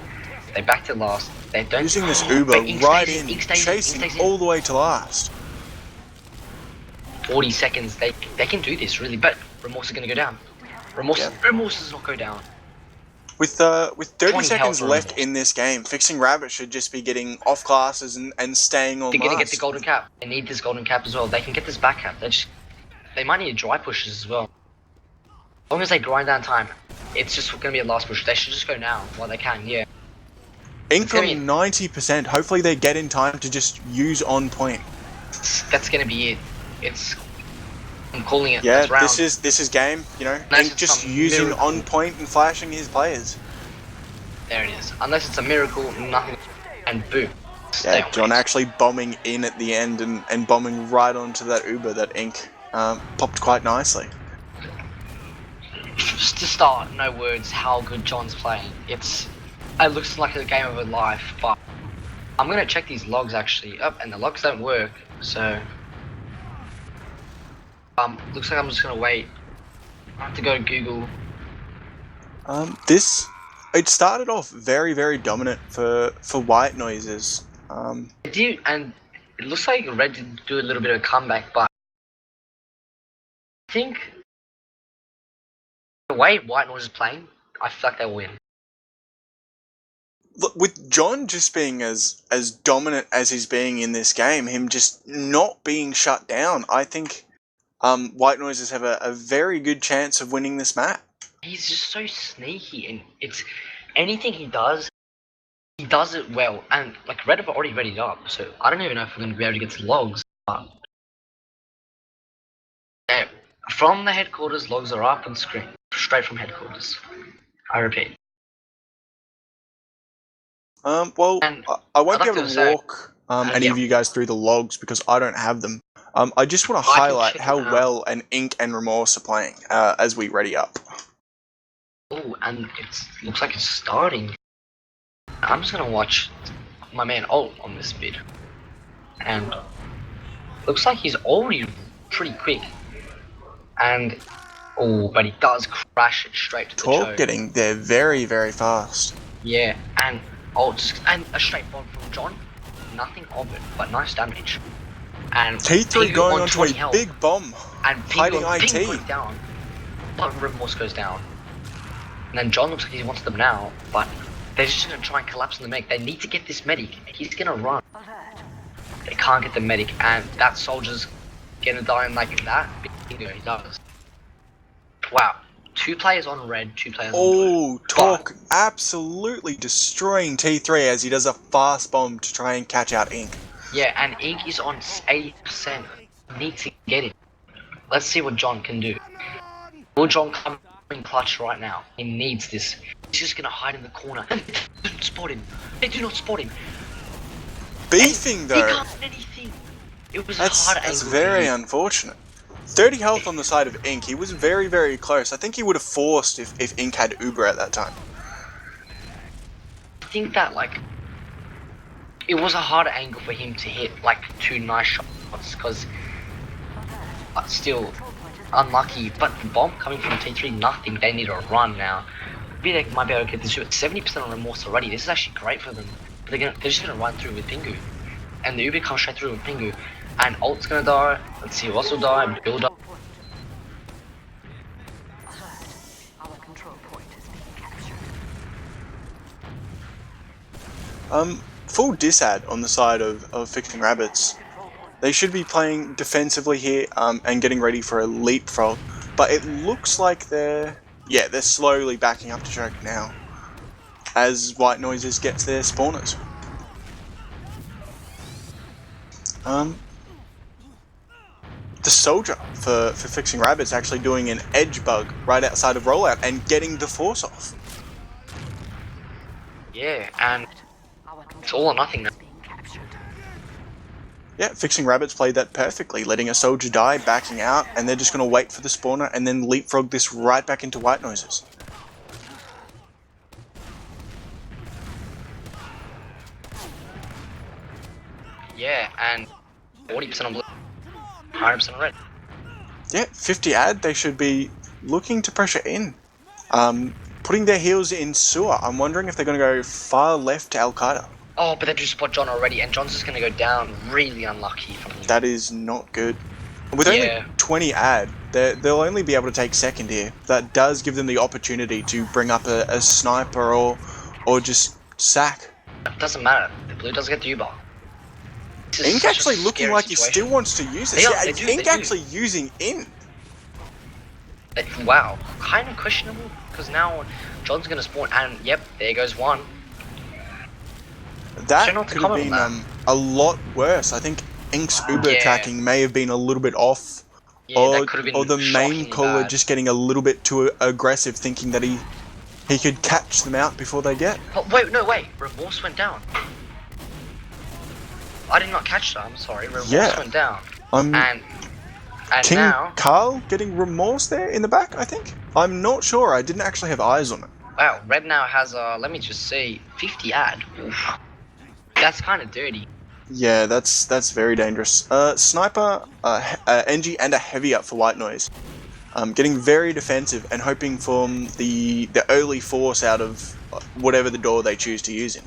They back to last. They don't. Using this Uber right in, chasing all the way to last. 40 seconds. They can do this really, but Remorse is gonna go down. Remorse does not go down. With 30 20 seconds health left remorse. in this game, Fxxing Rabbits should just be getting off classes and staying on They're gonna get last. the golden cap. They need this golden cap as well. They can get this back cap. They might need dry pushes as well. As long as they grind down time, it's just gonna be a last push. They should just go now while they can. Yeah. Ink on 90%. Hopefully they get in time to just use on point. That's gonna be it. I'm calling it. Yeah, That's this is game. You know, Unless Ink it's just some using miracle. on point and flashing his players. There it is. Unless it's a miracle, nothing, and boom. Stay Yeah, on John base. actually bombing in at the end and bombing right onto that Uber that Ink popped quite nicely. Just to start, no words. How good John's playing. It looks like a game of a life, but I'm gonna check these logs actually. And the logs don't work, so looks like I'm just gonna wait. I have to go to Google. It started off very, very dominant for White Noises. It did, and it looks like Red did do a little bit of a comeback, but I think the way White Noise is playing, I feel like they'll win. Look, with John just being as dominant as he's being in this game, him just not being shut down, I think White Noises have a very good chance of winning this match. He's just so sneaky, and it's anything he does it well. And like Red have already readied up, so I don't even know if we're going to be able to get to logs. But yeah, from the headquarters, logs are up on screen, straight from headquarters. I repeat. Well, And I won't I'd be like able to to say- walk any of you guys through the logs because I don't have them. I just want to I can highlight check how them out. well an Ink and Remorse are playing as we ready up. Oh, and it looks like it's starting. I'm just gonna watch my man ult on this bid, and looks like he's already pretty quick. And but he does crash it straight to the Talk choke. getting there very, very fast. Yeah, and and a straight bomb from John. Nothing of it, but nice damage. And T3 Pingu going on onto 20 a health, big bomb. and hiding Pingu IT. goes down, but Remorse goes down. And then John looks like he wants them now, but they're just gonna try and collapse on the medic. They need to get this medic. He's gonna run. They can't get the medic, and that soldier's gonna die like that. Bingo, he does. Wow. 2 players on red, 2 players on blue. Oh, Talk absolutely destroying T3 as he does a fast bomb to try and catch out Ink. Yeah, and Ink is on 80%. Need to get it. Let's see what John can do. Will John come in clutch right now? He needs this. He's just gonna hide in the corner. They don't spot him. They do not spot him. Beefing He though. can't do anything. It was a hard That's angle. very unfortunate. 30 health on the side of Ink. He was very, very close. I think he would have forced if Ink had Uber at that time. I think that like it was a hard angle for him to hit like 2 nice shots because still unlucky. But the bomb coming from T3, nothing. They need to run now. Maybe they might be able to get this at 70% on Remorse already. This is actually great for them. But they're just gonna run through with Pingu, and the Uber comes straight through with Pingu, and Ult's gonna die. Let's see who else will die. Bill die. Our control point is being captured. Full disad on the side of Fxxing Rabbits. They should be playing defensively here and getting ready for a leapfrog, but it looks like they're slowly backing up to choke now as White Noises gets their spawners. The soldier for Fxxing Rabbits actually doing an edge bug right outside of rollout and getting the force off. Yeah, and Our it's all or nothing now. is being captured. Yeah, Fxxing Rabbits played that perfectly, letting a soldier die, backing out, and they're just going to wait for the spawner and then leapfrog this right back into White Noises. Yeah, and 40% on blue, 100% on red. Yeah, 50 ad, they should be looking to pressure in. Putting their heels in sewer. I'm wondering if they're going to go far left to Al-Qaeda. Oh, but they do spot John already, and John's just gonna go down. Really unlucky from him. That is not good. With Yeah. only 20 ad, They'll only be able to take second here. That does give them the opportunity to bring up a sniper or just sack. It doesn't matter. The blue doesn't get the U-bar. Ink actually looking like he still wants to use this. Yeah, Ink actually using in. Wow, kind of questionable because now John's gonna spawn and yep, there goes one. That could have been a lot worse. I think Ink's Uber tracking may have been a little bit off. Yeah, that could have been or the main caller just getting a little bit too aggressive, thinking that he could catch them out before they get. Oh, wait, Remorse went down. I did not catch that, I'm sorry. Remorse went down. And King now... Carl getting Remorse there in the back, I think? I'm not sure, I didn't actually have eyes on it. Wow, Red now has, let me just see, 50 ad. Oof. That's kind of dirty. Yeah, that's very dangerous. Sniper, NG, and a heavy up for White Noise. Getting very defensive and hoping for the early force out of whatever the door they choose to use in.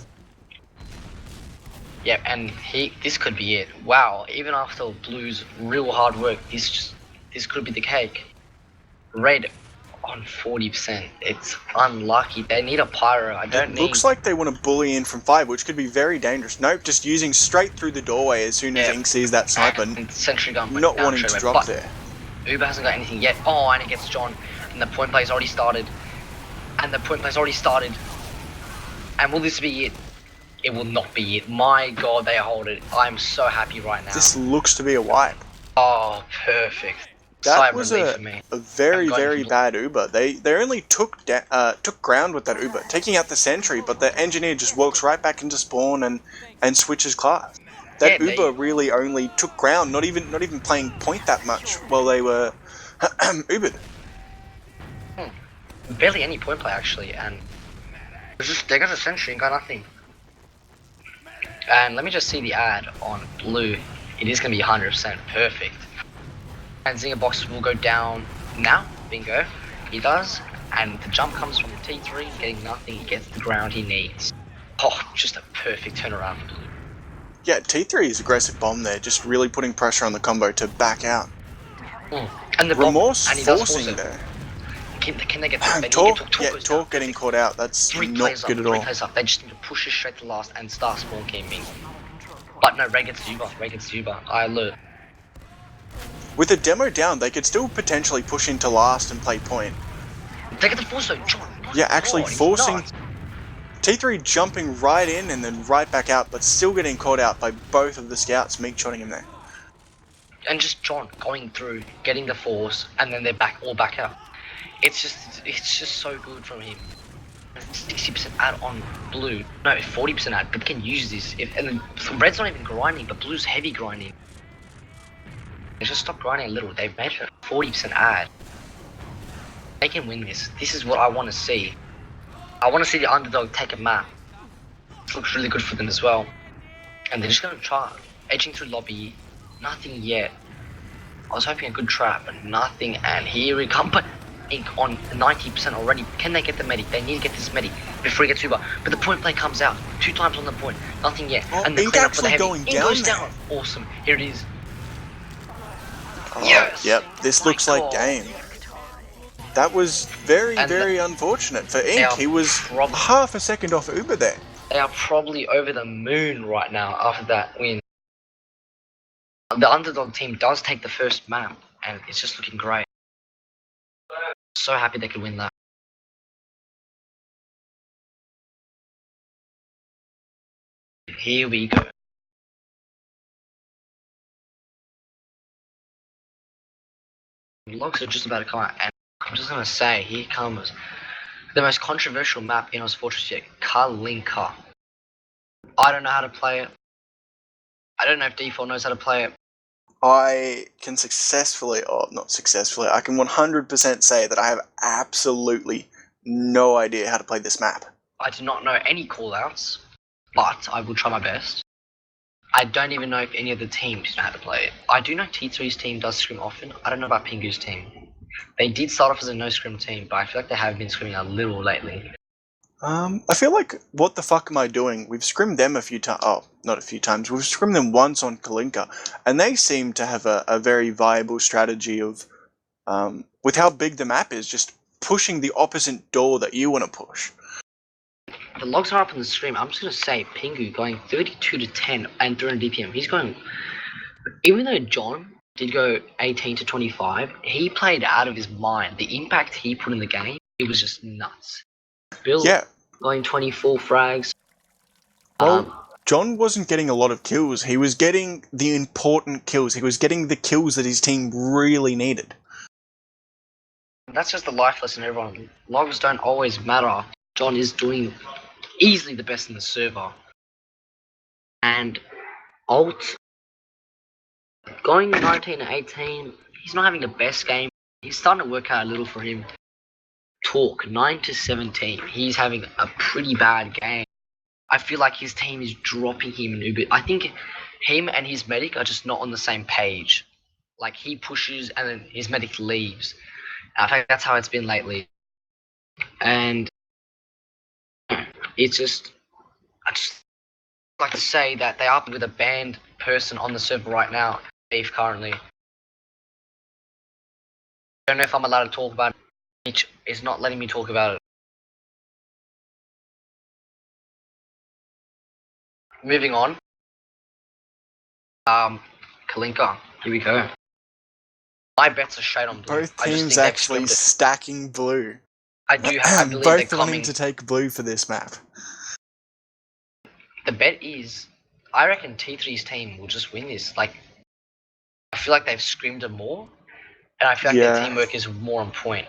Yep, and this could be it. Wow, even after Blue's real hard work, this could be the cake. Red on 40%. It's unlucky. They need a pyro. Looks like they want to bully in from 5, which could be very dangerous. Nope, just using straight through the doorway as soon as Ink sees that sniper. And Sentry Gun not wanting to drop there. Uber hasn't got anything yet. Oh, and it gets John. And the point play's already started. And will this be it? It will not be it. My god, they hold it. I'm so happy right now. This looks to be a wipe. Oh, perfect. That was a very, very bad Uber. They only took ground with that Uber, taking out the sentry, but the engineer just walks right back into spawn and switches class. That Uber really only took ground, not even playing point that much while they were Ubered. Barely any point play actually, and they got a sentry and got nothing. And let me just see the ad on Blue. It is going to be 100% perfect. And Zinger Box will go down now. Bingo. He does. And the jump comes from the T3, getting nothing. He gets the ground he needs. Oh, just a perfect turnaround for Blue. Yeah, T3 is aggressive bomb there, just really putting pressure on the combo to back out. And the Remorse bomb, and forcing there. Can they get the Talk getting caught out. That's not good at all. They just need to push it straight to last and start spawn camping. But no, Ray gets Zuba. I alert. With the demo down, they could still potentially push into last and play point. They get the force though, John. Yeah, actually forcing T3 jumping right in and then right back out, but still getting caught out by both of the scouts, meat shotting him there. And just John going through, getting the force, and then they're all back out. It's just so good from him. 60% ad on Blue. No, 40% ad, but they can use this. And then Red's not even grinding, but Blue's heavy grinding. They just stop grinding a little. They've made it 40% ad. They can win this. This is what I want to see. I want to see the underdog take a map. This looks really good for them as well. And they're just going to try. Edging through lobby. Nothing yet. I was hoping a good trap, but nothing. And here we come. But Ink on 90% already. Can they get the medic? They need to get this medic before he gets Uber. But the point play comes out. 2 times on the point. Nothing yet. Oh, and the Ink actually going down. Ink goes down. Awesome. Here it is. Oh, yes. Yep. This looks like game. That was very unfortunate for Ink. He was half a second off Uber there. They are probably over the moon right now after that win. The underdog team does take the first map, and it's just looking great. So happy they could win that. Here we go. Logs are just about to come out, and I'm just gonna say, here comes the most controversial map in ozfortress yet, Kalinka. I don't know how to play it. I don't know if D4 knows how to play it. I can successfully, or not successfully, I can 100% say that I have absolutely no idea how to play this map. I do not know any callouts, but I will try my best. I don't even know if any of the teams know how to play it. I do know T3's team does scrim often. I don't know about Pingu's team. They did start off as a no scrim team, but I feel like they have been scrimming a little lately. I feel like, what the fuck am I doing? We've scrimmed them a few times. Oh, not a few times. We've scrimmed them once on Kalinka, and they seem to have a very viable strategy of with how big the map is, just pushing the opposite door that you want to push. The logs are up on the stream. I'm just gonna say Pingu going 32 to 10 and 300 DPM. He's going. Even though John did go 18 to 25, he played out of his mind. The impact he put in the game, it was just nuts. Bill going 24 frags. Well, John wasn't getting a lot of kills. He was getting the important kills. He was getting the kills that his team really needed. That's just the life lesson, everyone. Logs don't always matter. John is doing easily the best in the server. And Alt going 19 to 18, he's not having the best game. He's starting to work out a little for him. Talk 9 to 17, he's having a pretty bad game. I feel like his team is dropping him an bit. I think him and his medic are just not on the same page. Like, he pushes and then his medic leaves. In fact, that's how it's been lately. And it's just, I just like to say that they are with a banned person on the server right now, Beef currently. I don't know if I'm allowed to talk about it. Mitch is not letting me talk about it. Moving on. Kalinka, here we go. My bets are straight on blue. Both teams actually stacking blue. I believe both they're wanting coming to take blue for this map. The bet is, I reckon T3's team will just win this. Like, I feel like they've scrimmed it more, and I feel like their teamwork is more on point.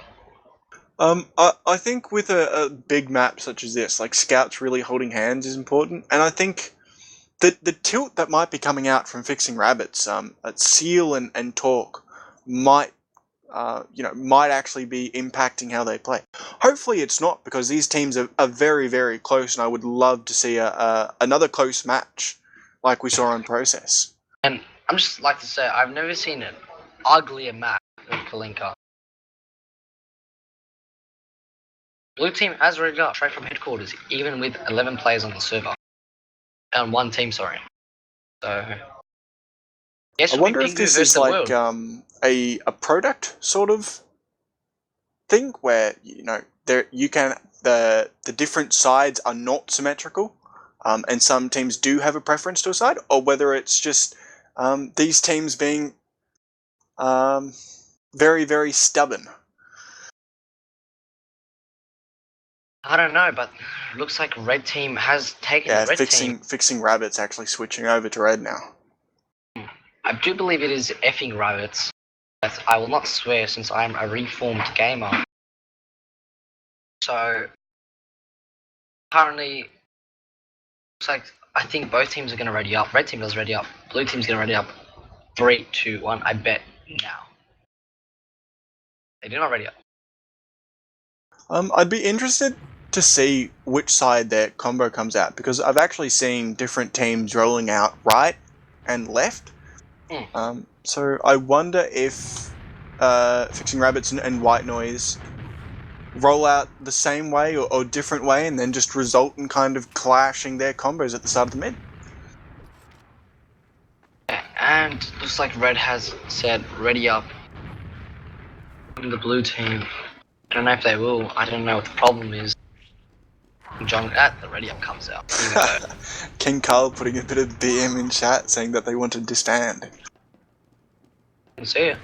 I think with a big map such as this, like scouts really holding hands is important, and I think the tilt that might be coming out from Fxxing Rabbits, at Seal and Talk, might actually be impacting how they play. Hopefully it's not, because these teams are very, very close, and I would love to see another close match like we saw on Process. And I'm just like to say, I've never seen an uglier map than Kalinka. Blue team has already got straight from headquarters, even with 11 players on the server. And one team, sorry. So, yes, I wonder if this is like a product sort of thing where the different sides are not symmetrical, and some teams do have a preference to a side, or whether it's just these teams being very, very stubborn. I don't know, but looks like red team has taken red team. Fxxing Rabbits actually switching over to red now. I do believe it is effing Rabbits. I will not swear, since I am a reformed gamer. So currently, looks like I think both teams are going to ready up. Red team does ready up. Blue team's going to ready up. 3, 2, 1. I bet now. They do not ready up. I'd be interested to see which side their combo comes out, because I've actually seen different teams rolling out right and left. So I wonder if Fxxing Rabbits and White Noise roll out the same way or different way, and then just result in kind of clashing their combos at the start of the mid. And looks like red has said ready up. The blue team, I don't know if they will. I don't know what the problem is. John, the ready up comes out. King Carl putting a bit of BM in chat saying that they want to disband. See ya.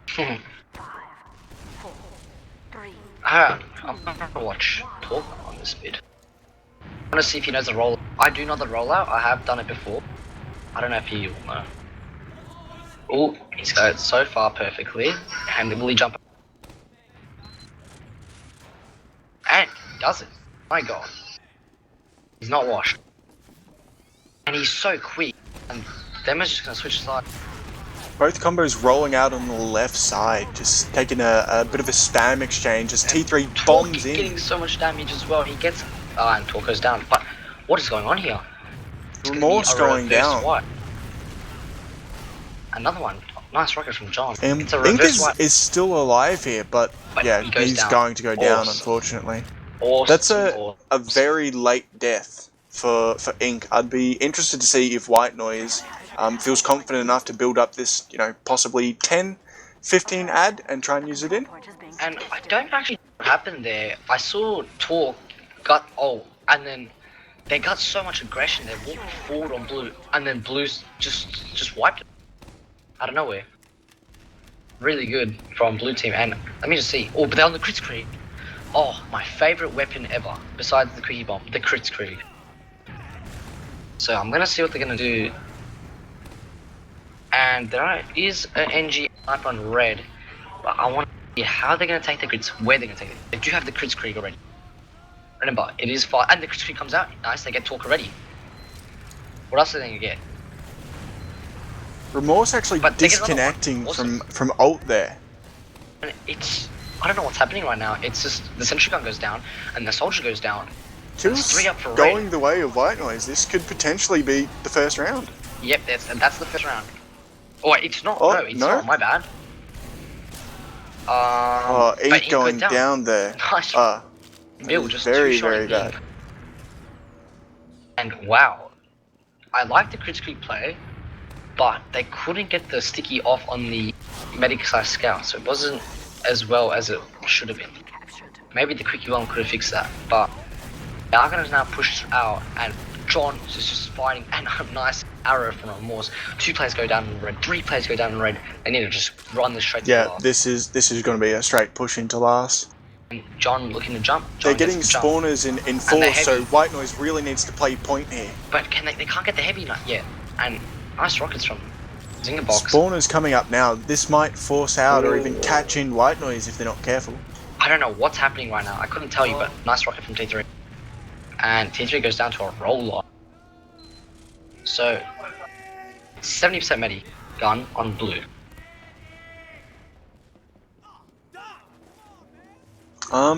5, 4, 3. I'm gonna watch Talk on this bit. I want to see if he knows the roll. I do know the rollout. I have done it before. I don't know if he will know. Oh, he's got it so far perfectly. And will he jump? And he does it. My god. He's not washed. And he's so quick. And them is just gonna switch sides. Both combos rolling out on the left side, just taking a bit of a spam exchange as T3 bombs in. Getting so much damage as well. He gets and Talk goes down. But what is going on here? Remorse going down. White. Another one. Nice rocket from John. Ink is still alive here, but yeah, he's going to go down, unfortunately. That's a very late death for Ink. I'd be interested to see if White Noise feels confident enough to build up this, possibly 10, 15 ad and try and use it in. And I don't actually know what happened there. I saw Talk got and then they got so much aggression. They walked forward on Blue, and then Blue's just wiped it out of nowhere. Really good from Blue team. And let me just see. Oh, but they're on the crit screen. Oh, my favorite weapon ever, besides the Quickie Bomb, the crit screen. So I'm gonna see what they're gonna do. And there is an NG up on red, but I want to see how they're gonna take the crits, where they're gonna take it. They do have the crit screen already. Remember, it is far, and the crit screen comes out. Nice, they get Talk already. What else are they gonna get? Remorse actually disconnecting from ult there. And I don't know what's happening right now. It's just the sentry gun goes down and the soldier goes down. Kills 3 up for going red. the way of White Noise. This could potentially be the first round. Yep, that's the first round. Oh, wait, it's not. Oh, no, it's not. My bad. Ink going down there. Nice. Bill just very two-shotting bad. Ink. And wow, I like the crit screen play, but they couldn't get the sticky off on the medic slash scout, so it wasn't as well as it should have been. Maybe the Quickie Bomb could have fixed that, but the Arcanum's now pushed out, and John is just fighting, and a nice arrow from Remorse. 2 players go down in red, 3 players go down in red. They need to just run this straight to the last. this is going to be a straight push into last. And John looking to jump. They're getting spawners in force, so White Noise really needs to play point here. But they can't get the heavy nut yet. And nice rockets from Zinger Box. Spawners coming up now. This might force out or even catch in White Noise if they're not careful. I don't know what's happening right now. I couldn't tell you, but nice rocket from T3. And T3 goes down to a roller. So 70% medi gun on Blue.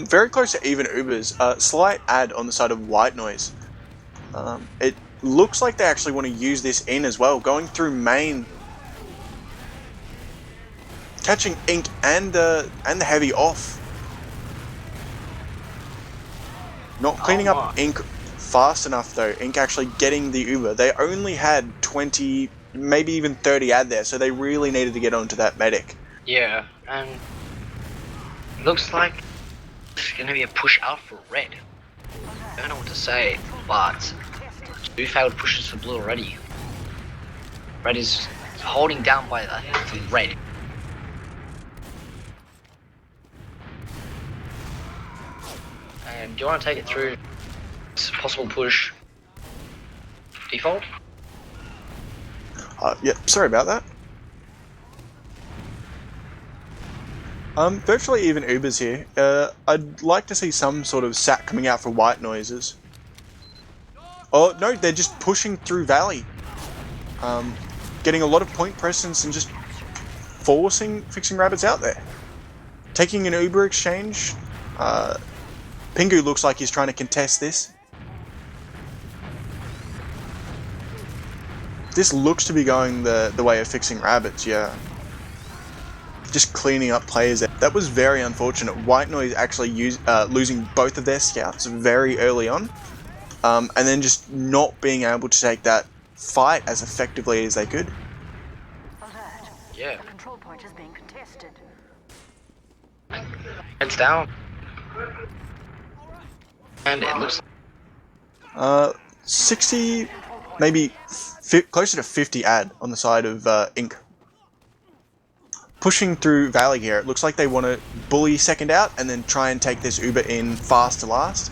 Very close to even Ubers. Slight ad on the side of White Noise. It looks like they actually want to use this in as well. Going through main, catching Ink and the heavy off. Not cleaning up Ink fast enough though. Ink actually getting the Uber. They only had 20, maybe even 30 ad there, so they really needed to get onto that medic. Yeah, and looks like it's gonna be a push out for red. I don't know what to say, but 2 failed pushes for Blue already. Red is holding down by red. And do you want to take it through this possible push default? Yeah, sorry about that. Virtually even Ubers here. I'd like to see some sort of sat coming out for White Noises. Oh, no, they're just pushing through Valley. Getting a lot of point presence and just forcing Fxxing Rabbits out there. Taking an Uber exchange. Pingu looks like he's trying to contest this. This looks to be going the way of Fxxing Rabbits, yeah. Just cleaning up players there. That was very unfortunate. White Noise actually losing both of their scouts very early on. And then just not being able to take that fight as effectively as they could. Alert. Yeah. The control point is being contested. Heads down. And it looks 60, maybe closer to 50 ad on the side of Ink. Pushing through Valley here. It looks like they want to bully second out and then try and take this Uber in fast to last.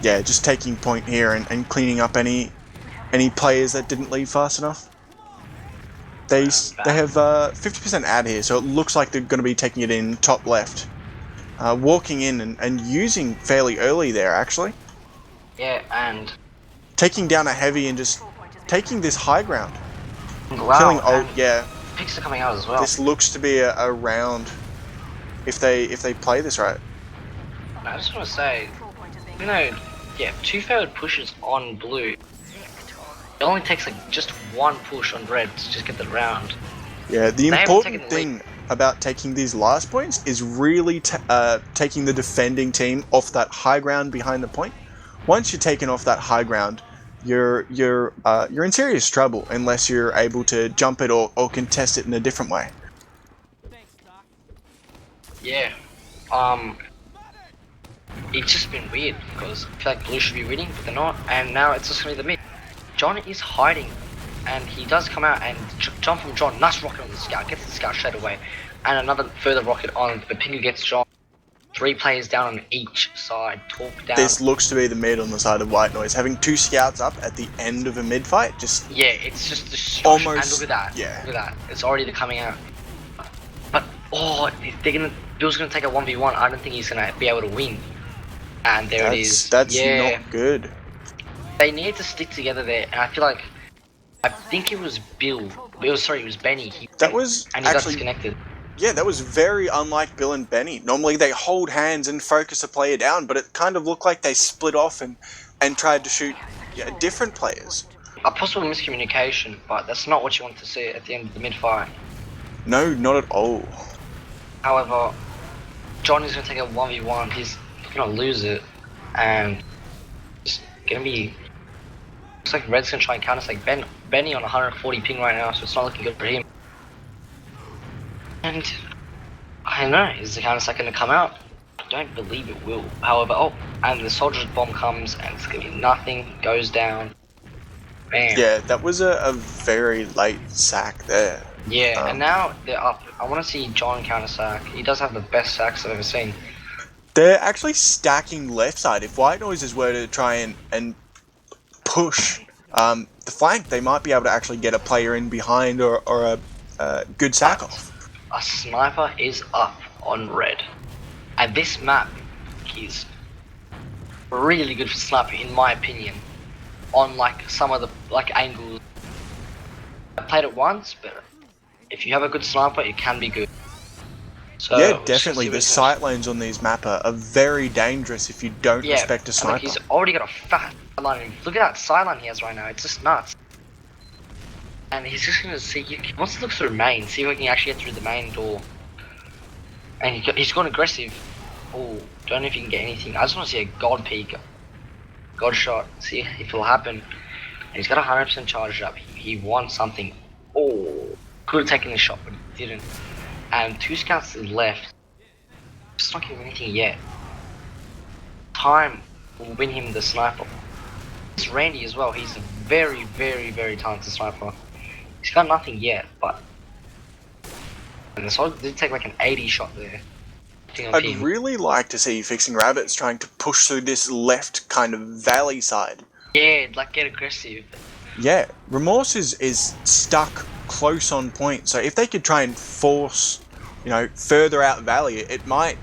Yeah, just taking point here and cleaning up any players that didn't leave fast enough. They have 50% ad here, so it looks like they're going to be taking it in top left. Walking in and using fairly early there, actually. yeah, and Taking down a heavy and just taking this high ground. wow, Killing ult, yeah. picks are coming out as well. This looks to be a round if they play this right. I just want to say, you know, yeah, 2 failed pushes on Blue. It only takes like just 1 push on red to just get the round. Yeah, the They haven't important taken the thing about taking these last points is really taking the defending team off that high ground behind the point. Once you're taken off that high ground, you're in serious trouble unless you're able to jump it or contest it in a different way. Yeah. It's just been weird because I feel like blue should be winning, but they're not, and now it's just gonna be the mid. John is hiding, and he does come out and jump from John. Nice rocket on the scout, gets the scout straight away, and another further rocket on the Pingu gets John. 3 players down on each side, talk down. This looks to be the mid on the side of White Noise. Having 2 scouts up at the end of a mid fight, just yeah, it's just destruction. almost. And look at that. Yeah. Look at that. It's already coming out. But Bill's gonna take a 1v1. I don't think he's gonna be able to win. And there it is. That's yeah. not good. They need to stick together there, and I think it was Bill. It was Benny. That was and he actually got disconnected. Yeah, that was very unlike Bill and Benny. Normally they hold hands and focus a player down, but it kind of looked like they split off and tried to shoot different players. A possible miscommunication, but that's not what you want to see at the end of the mid-fight. No, not at all. However, John is going to take a 1v1. He's going to lose it, and it's going to be... Looks like Red's going to try and counter-stack Benny on 140 ping right now, so it's not looking good for him. And I don't know, is the counter-stack going to come out? I don't believe it will. However, and the soldier's bomb comes, and it's going to be nothing, goes down. Bam. Yeah, that was a very late sack there. Yeah, and now they're up. I want to see John counter-sack. He does have the best sacks I've ever seen. They're actually stacking left side. If White Noises were to try and push the flank, they might be able to actually get a player in behind or a good sack off. A sniper is up on red, and this map is really good for sniper in my opinion. On like some of the angles, I played it once, but if you have a good sniper, it can be good. So Yeah, definitely. The sight lanes on these map are very dangerous if you don't respect a sniper. He's already got a fat sideline. Look at that sideline he has right now. It's just nuts. And he's just gonna see. He wants to look through main, see if he can actually get through the main door. And he's gone aggressive. Oh, don't know if he can get anything. I just want to see a god peek, god shot. See if it'll happen. And he's got 100% charged up. He wants something. Oh, could have taken the shot, but he didn't. And 2 scouts to the left. Just not giving anything yet. Time will win him the sniper. It's Randy as well. He's a very, very, very talented sniper. He's got nothing yet, but... And the soldier did take like an 80 shot there. I'd really like to see Fxxing Rabbits trying to push through this left kind of valley side. Yeah, like get aggressive. Yeah, Remorse is stuck close on point, so if they could try and force, further out valley, it might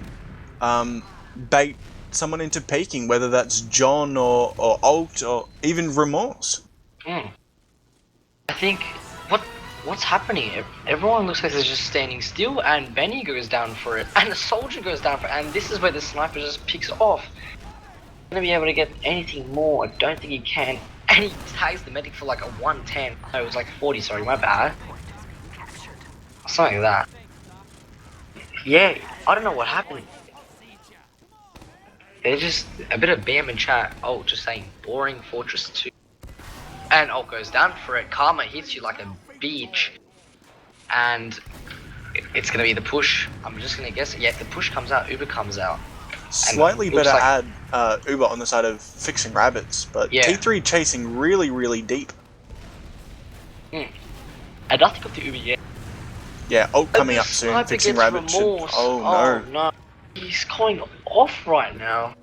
bait someone into peeking, whether that's John or Alt or even Remorse. I think what's happening? Everyone looks like they're just standing still, and Benny goes down for it, and the soldier goes down for it, and this is where the sniper just picks off. Gonna be able to get anything more? I don't think he can. And he tags the medic for like a 110. No, it was like 40. Sorry, my bad. Something like that. Yeah, I don't know what happened. They're just a bit of BM in chat. Oh, just saying boring Fortress 2. And goes down for it. Karma hits you like a beach, and it's gonna be the push. I'm just gonna guess. Yeah, if the push comes out, Uber comes out. Slightly better add Uber on the side of Fxxing Rabbits, but yeah. T3 chasing really, really deep. I don't think of the Uber yet. Yeah, coming up soon. Fxxing Rabbits should... Oh no. He's going off right now.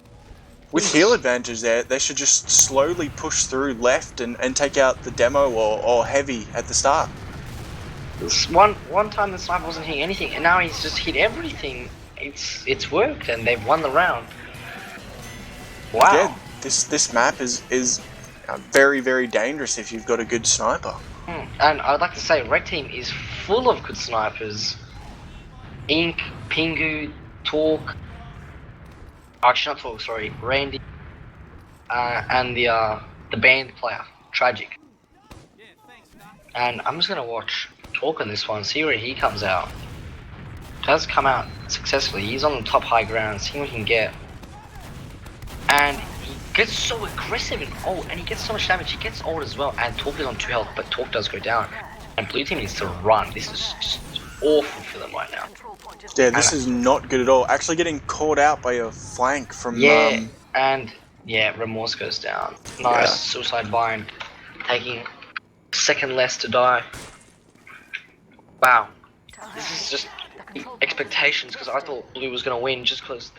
With heal advantage there, they should just slowly push through left and take out the demo or heavy at the start. One time the sniper wasn't hitting anything, and now he's just hit everything. It's worked, and they've won the round. Wow. Yeah, this map is very, very dangerous if you've got a good sniper. And I'd like to say, Red Team is full of good snipers. Ink, Pingu, Talk. Actually, not Talk. Sorry, Randy, and the band player, Tragic. And I'm just gonna watch Talk on this one, see where he comes out. Does come out successfully. He's on the top high ground, see what he can get. And he gets so aggressive and and he gets so much damage. He gets ult as well, and Torque is on 2 health, but Torque does go down. And blue team needs to run. This is just awful for them right now. Yeah, this is not good at all. Actually getting caught out by a flank from... Remorse goes down. Nice suicide bind. Taking a second less to die. Wow. This is just expectations, because I thought blue was going to win just because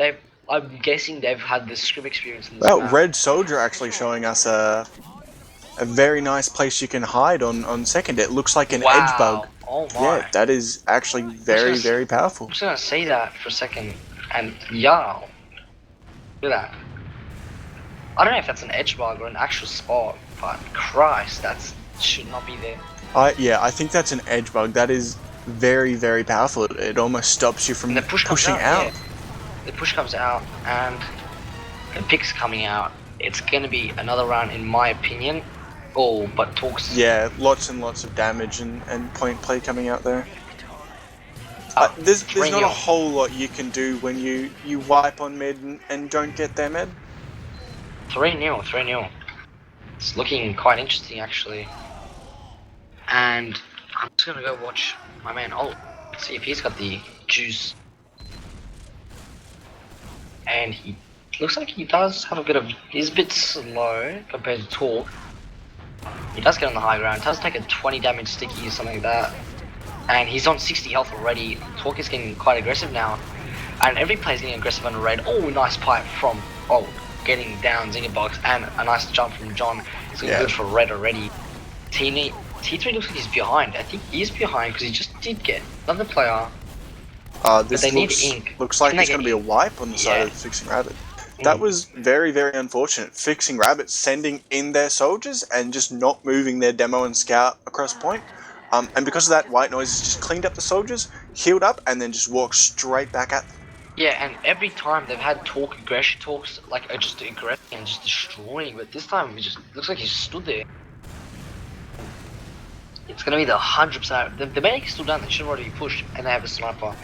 I'm guessing they've had this scrim experience in this map. Red Soldier actually showing us a very nice place you can hide on second. It looks like an edge bug. Oh my. Yeah, that is actually very, very powerful. I'm just going to say that for a second. And yeah. Look at that. I don't know if that's an edge bug or an actual spot, but Christ, that should not be there. I think that's an edge bug. That is very, very powerful. It almost stops you from pushing out. Yeah. The push comes out and the pick's coming out. It's gonna be another round in my opinion. Oh, but Torque's... Yeah, lots and lots of damage and point play coming out there. There's not a whole lot you can do when you wipe on mid and don't get their mid. 3-0. It's looking quite interesting actually. And I'm just gonna go watch my man ult. See if he's got the juice. And he looks like he does have a bit of... He's a bit slow compared to Torque. He does get on the high ground. Does take a 20 damage sticky or something like that. And he's on 60 health already. Torque is getting quite aggressive now. And every player's getting aggressive on the red. Oh, nice pipe from getting down Zinger Box. And a nice jump from John. It's looking good for red already. T3 looks like he's behind. I think he is behind because he just did get another player. This they need ink. Looks like there's going to be a wipe on the side of Fxxing Rabbit. That was very, very unfortunate. Fxxing Rabbit sending in their soldiers and just not moving their demo and scout across point. And because of that, White Noise has just cleaned up the soldiers, healed up, and then just walked straight back at them. Yeah, and every time they've had Torque aggression, Torque's like just aggressive and just destroying, but this time it just looks like he stood there. It's gonna be the 100%. The medic is still down. They should have already pushed, and they have a sniper.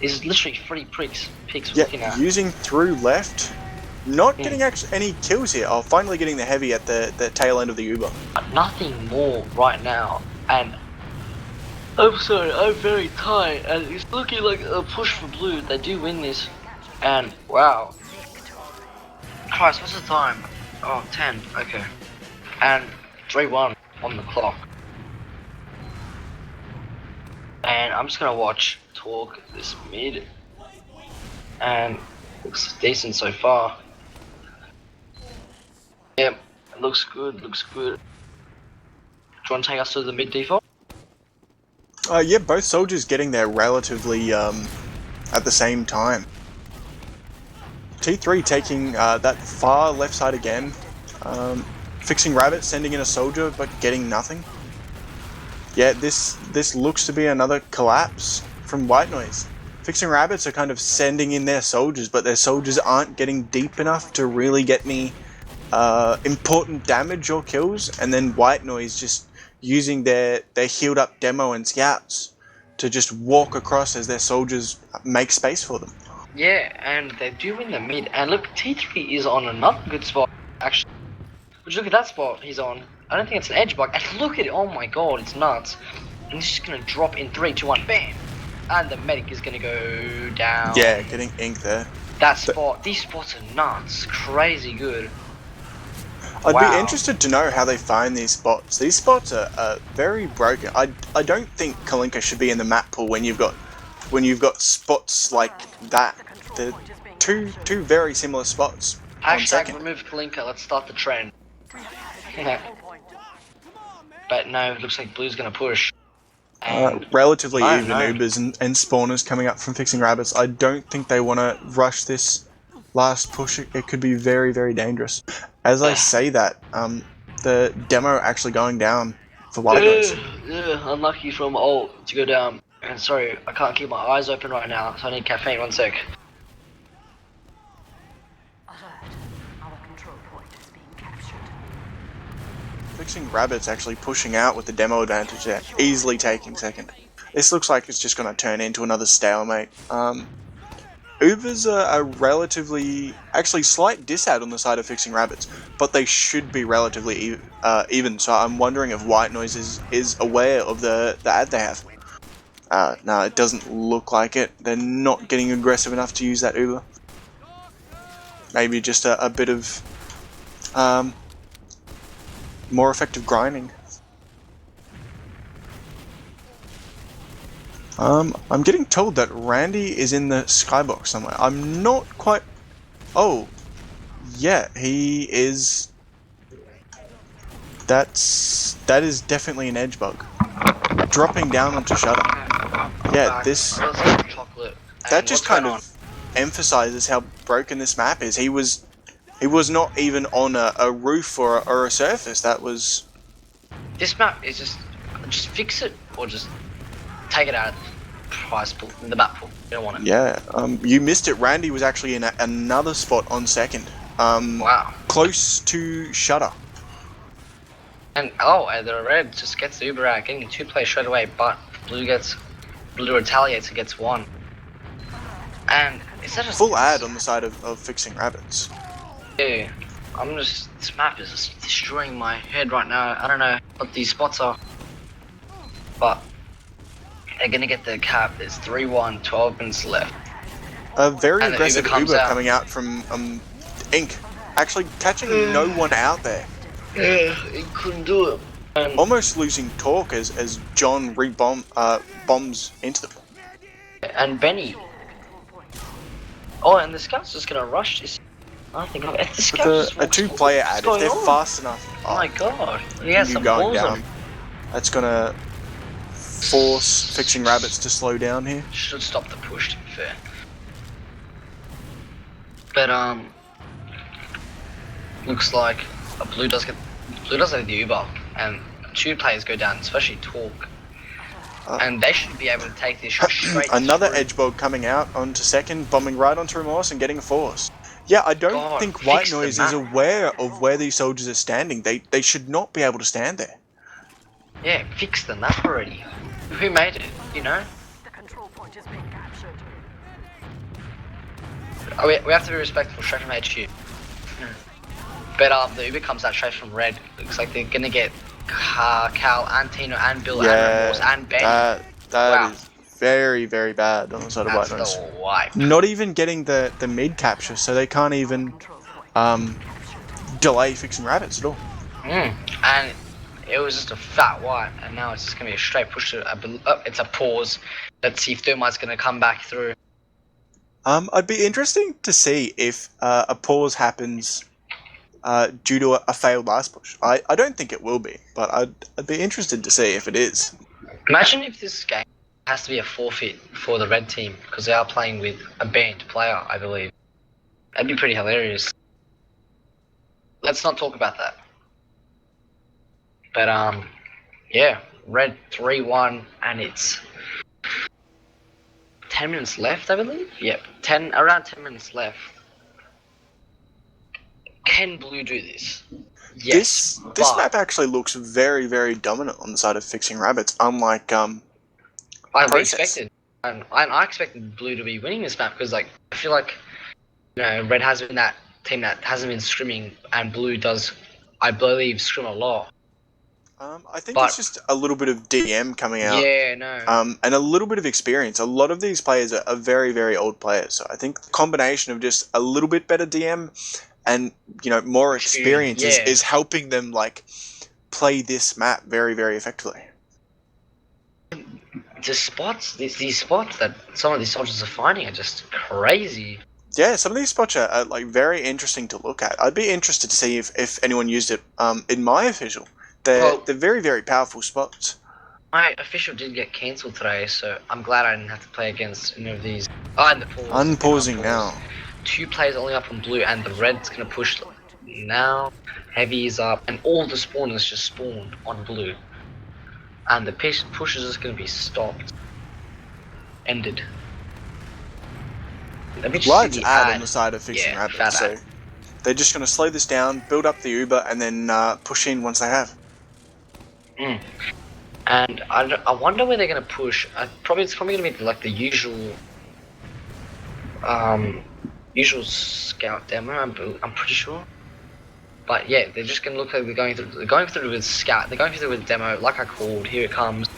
This is literally 3 picks looking at. Using through left, not getting actually any kills here. Finally getting the heavy at the tail end of the Uber. Nothing more right now, and I'm sorry, I'm very tired, and it's looking like a push for blue. They do win this, and wow. Christ, what's the time? Oh, 10, okay. And 3-1 on the clock. And I'm just gonna watch Torque this mid, and looks decent so far. Yep, looks good. Do you want to take us to the mid default? Yeah, both soldiers getting there relatively at the same time. T3 taking that far left side again. Fxxing Rabbit sending in a soldier but getting nothing. Yeah, this looks to be another collapse from White Noise. Fxxing Rabbits are kind of sending in their soldiers, but their soldiers aren't getting deep enough to really get any important damage or kills, and then White Noise just using their healed up demo and scouts to just walk across as their soldiers make space for them. Yeah, and they do win the mid, and look, T3 is on another good spot, actually. Would you look at that spot he's on? I don't think it's an edge bug, and look at it, oh my god, it's nuts. And he's just gonna drop in 3, 2, 1, bam! And the medic is gonna go down. Yeah, getting ink there. That spot, these spots are nuts, crazy good. I'd be interested to know how they find these spots. These spots are very broken. I don't think Kalinka should be in the map pool when you've got spots like that. They're two very similar spots. Hashtag remove Kalinka, let's start the trend. But no, it looks like blue's gonna push. Relatively even Ubers and spawners coming up from Fxxing Rabbits. I don't think they want to rush this last push. It could be very, very dangerous. As I say that, the demo actually going down for White Noise. Yeah, unlucky from ult to go down. And sorry, I can't keep my eyes open right now, so I need caffeine. 1 sec. Alert. Our control point is being captured. Fxxing Rabbits actually pushing out with the demo advantage there, easily taking second. This looks like it's just going to turn into another stalemate. Ubers are a relatively, actually slight disad on the side of Fxxing Rabbits, but they should be relatively even, so I'm wondering if White Noise is aware of the ad they have. No, it doesn't look like it. They're not getting aggressive enough to use that Uber. Maybe just a bit of more effective grinding. I'm getting told that Randy is in the skybox somewhere. I'm not quite... Oh, yeah, he is... That is definitely an edge bug. Dropping down onto Shutter. Yeah, this... That just kind of emphasizes how broken this map is. He was not even on a roof or a surface. That was... This map is just fix it or just take it out of the prize pool, in the map pool. You don't want it. Yeah, you missed it. Randy was actually in another spot on second. Wow. Close to Shutter. And the red just gets the Uber out, getting 2 plays straight away, but blue retaliates and gets 1. And is that a full ad on the side of Fxxing Rabbits? Yeah, this map is just destroying my head right now. I don't know what these spots are, but they're gonna get the cap. There's 3-1, 12 minutes left. A very and aggressive Uber coming out from Ink, actually catching no one out there. Yeah, he couldn't do it. And almost losing torque as John bombs into them. And Benny. Oh, and the scout's just gonna rush this. I think the scout's a 2-player ad. If they're fast enough. Oh my god! He has some going balls down. on him. That's gonna force Fxxing Rabbits to slow down here. Should stop the push, to be fair. But looks like blue does have the Uber, and 2 players go down, especially Torque. And they should be able to take this straight. Another through. edge bug coming out onto second, bombing right onto Remorse and getting a force. Yeah, I don't think White Noise is aware of where these soldiers are standing. They should not be able to stand there. Yeah, fix the map already. Who made it, you know? The control point is being captured. Oh, we have to be respectful straight from HQ. But the Uber comes out straight from red. Looks like they're gonna get Cal and Tino and Bill and Remorse and Ben. That is very, very bad on the side of White Noise. Wipe. Not even getting the mid capture, so they can't even delay Fxxing Rabbits at all. And it was just a fat white, and now it's just gonna be a straight push to it's a pause. Let's see if Thermite's gonna come back through. I'd be interesting to see if a pause happens due to a failed last push. I don't think it will be, but I'd be interested to see if it is. Imagine if this game has to be a forfeit for the red team, because they are playing with a banned player, I believe. That'd be pretty hilarious. Let's not talk about that. But yeah, red 3-1, and it's 10 minutes left, I believe. Yep, around 10 minutes left. Can blue do this? Yes. This map actually looks very, very dominant on the side of Fxxing Rabbits, unlike I expected, and I expected blue to be winning this map, because I feel like red has been that team that hasn't been scrimming, and blue does, I believe, scrim a lot. I think it's just a little bit of DM coming out. Yeah, no. And a little bit of experience. A lot of these players are very, very old players. So I think the combination of just a little bit better DM and more experience is helping them play this map very, very effectively. The spots, these spots that some of these soldiers are finding are just crazy. Yeah, some of these spots are very interesting to look at. I'd be interested to see if anyone used it in my official. They're very, very powerful spots. My official did get cancelled today, so I'm glad I didn't have to play against any of these. And the pause. Unpausing now. 2 players only up on blue, and the red's gonna push now. Heavy is up, and all the spawners just spawned on blue. And the push is just gonna be stopped. Ended. Large ad on the side of Fxxing Rabbits, so they're just going to slow this down, build up the Uber, and then push in once they have. And I wonder where they're going to push. It's probably going to be the usual usual scout demo. I'm pretty sure. But yeah, they're just gonna look like they're going through with scout. They're going through with demo, like I called. Here it comes.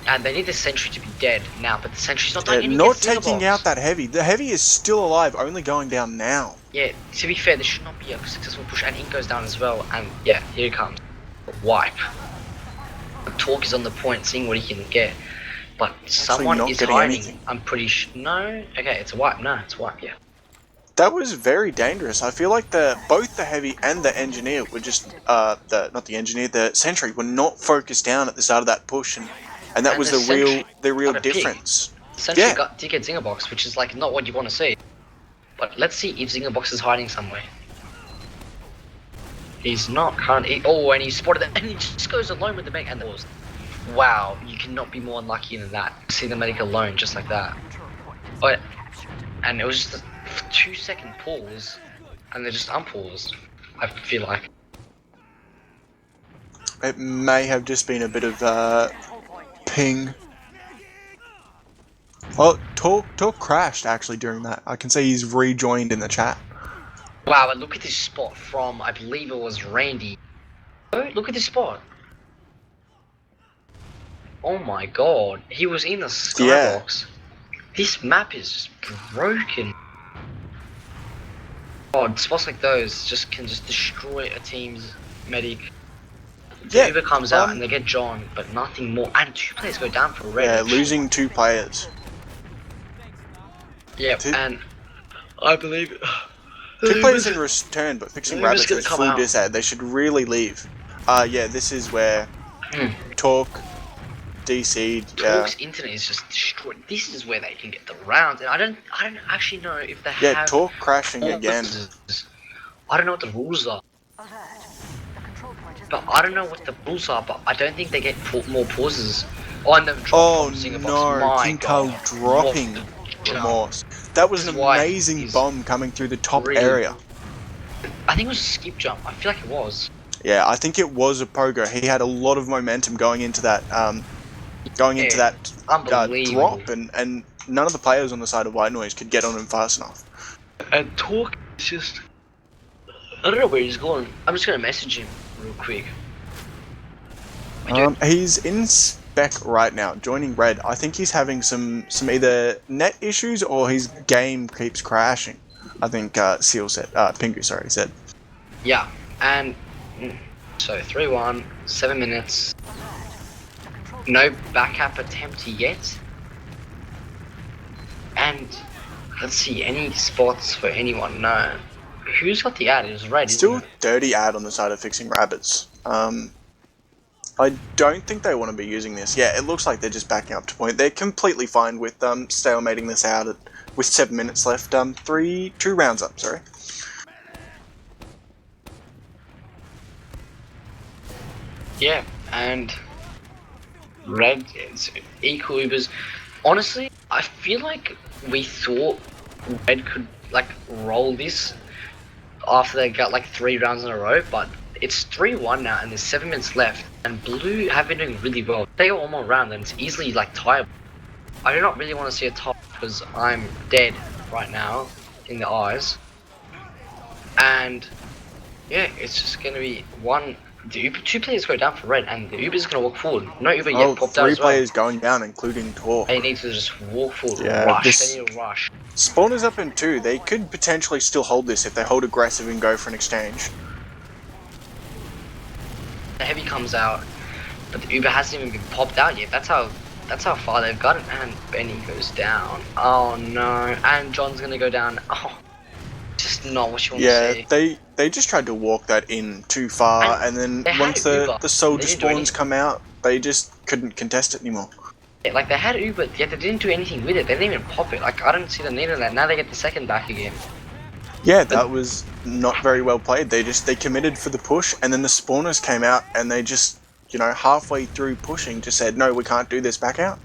And they need the sentry to be dead now, but the sentry's not doing anything. Not taking out that heavy. The heavy is still alive, only going down now. Yeah, to be fair, this should not be a successful push, and Ink goes down as well. And yeah, here it comes. Wipe. Talk is on the point, seeing what he can get. But someone is hiding. Anything. I'm pretty sure. No? Okay, it's a wipe. No, it's a wipe, yeah. That was very dangerous. I feel like both the heavy and the engineer were just the sentry were not focused down at the start of that push, and that was the real difference. Sentry did get Zinger Box, which is like not what you want to see. But let's see if Zinger Box is hiding somewhere. He's not currently. Oh, and he spotted it, and he just goes alone with the mech and the balls. Wow, you cannot be more unlucky than that. See the medic alone just like that. Oh, and it was just a 2-second pause, and they just unpaused. I feel like it may have just been a bit of ping. Oh, Talk crashed actually during that. I can see he's rejoined in the chat. Wow, but look at this spot from, I believe it was Randy. Oh, look at this spot. Oh my god, he was in the skybox. This map is just broken. God, spots like those can just destroy a team's medic. The Uber comes out and they get John, but nothing more. And 2 players go down for red. Yeah, losing 2 players. Yeah, and I believe 2 players in return, but Fxxing Rabbits with full disad. They should really leave. Yeah, this is where Talk DC'd. Talk's internet is just destroyed. This is where they can get the rounds, and I don't actually know if they have. Yeah, Talk crashing again. I don't know what the rules are. But I don't know what the rules are, but I don't think they get more pauses. Oh, and no, King Carl dropping Remorse. That was an amazing bomb coming through the top area. I think it was a skip jump. I feel like it was. Yeah, I think it was a pogo. He had a lot of momentum going into that drop, and none of the players on the side of White Noise could get on him fast enough. And Talk is just... I don't know where he's going. I'm just gonna message him real quick. He's in spec right now, joining red. I think he's having some either net issues or his game keeps crashing. I think Pingu said. Yeah, and so 3-1, 7 minutes. No backup attempt yet. And let's see, any spots for anyone? No. Who's got the ad? It was red. Still dirty ad on the side of Fxxing Rabbits. I don't think they want to be using this. Yeah, it looks like they're just backing up to point. They're completely fine with stalemating this out with 7 minutes left. 2 rounds up. Sorry. Yeah, and red is equal Ubers. Honestly, I feel like we thought red could like roll this after they got like 3 rounds in a row, but it's 3-1 now and there's 7 minutes left, and blue have been doing really well. They go one more round and it's easily like tiable. I do not really want to see a top because I'm dead right now in the eyes, and yeah, it's just gonna be the Uber, 2 players go down for red, and the Uber's gonna walk forward. No Uber yet popped out as well. 3 players going down, including Talk. They need to just walk forward, yeah, rush. They need to rush. Spawners up in 2. They could potentially still hold this if they hold aggressive and go for an exchange. The heavy comes out, but the Uber hasn't even been popped out yet. That's how far they've got it, and Benny goes down. Oh no, and John's gonna go down. Oh, just not what you want to see. Yeah, they just tried to walk that in too far, and then once the soldier spawns come out, they just couldn't contest it anymore. Yeah, like they had Uber, yet they didn't do anything with it. They didn't even pop it. Like I don't see the need of that. Now they get the second back again. Yeah, that was not very well played. They committed for the push, and then the spawners came out, and they just, halfway through pushing, just said, no, we can't do this, back out.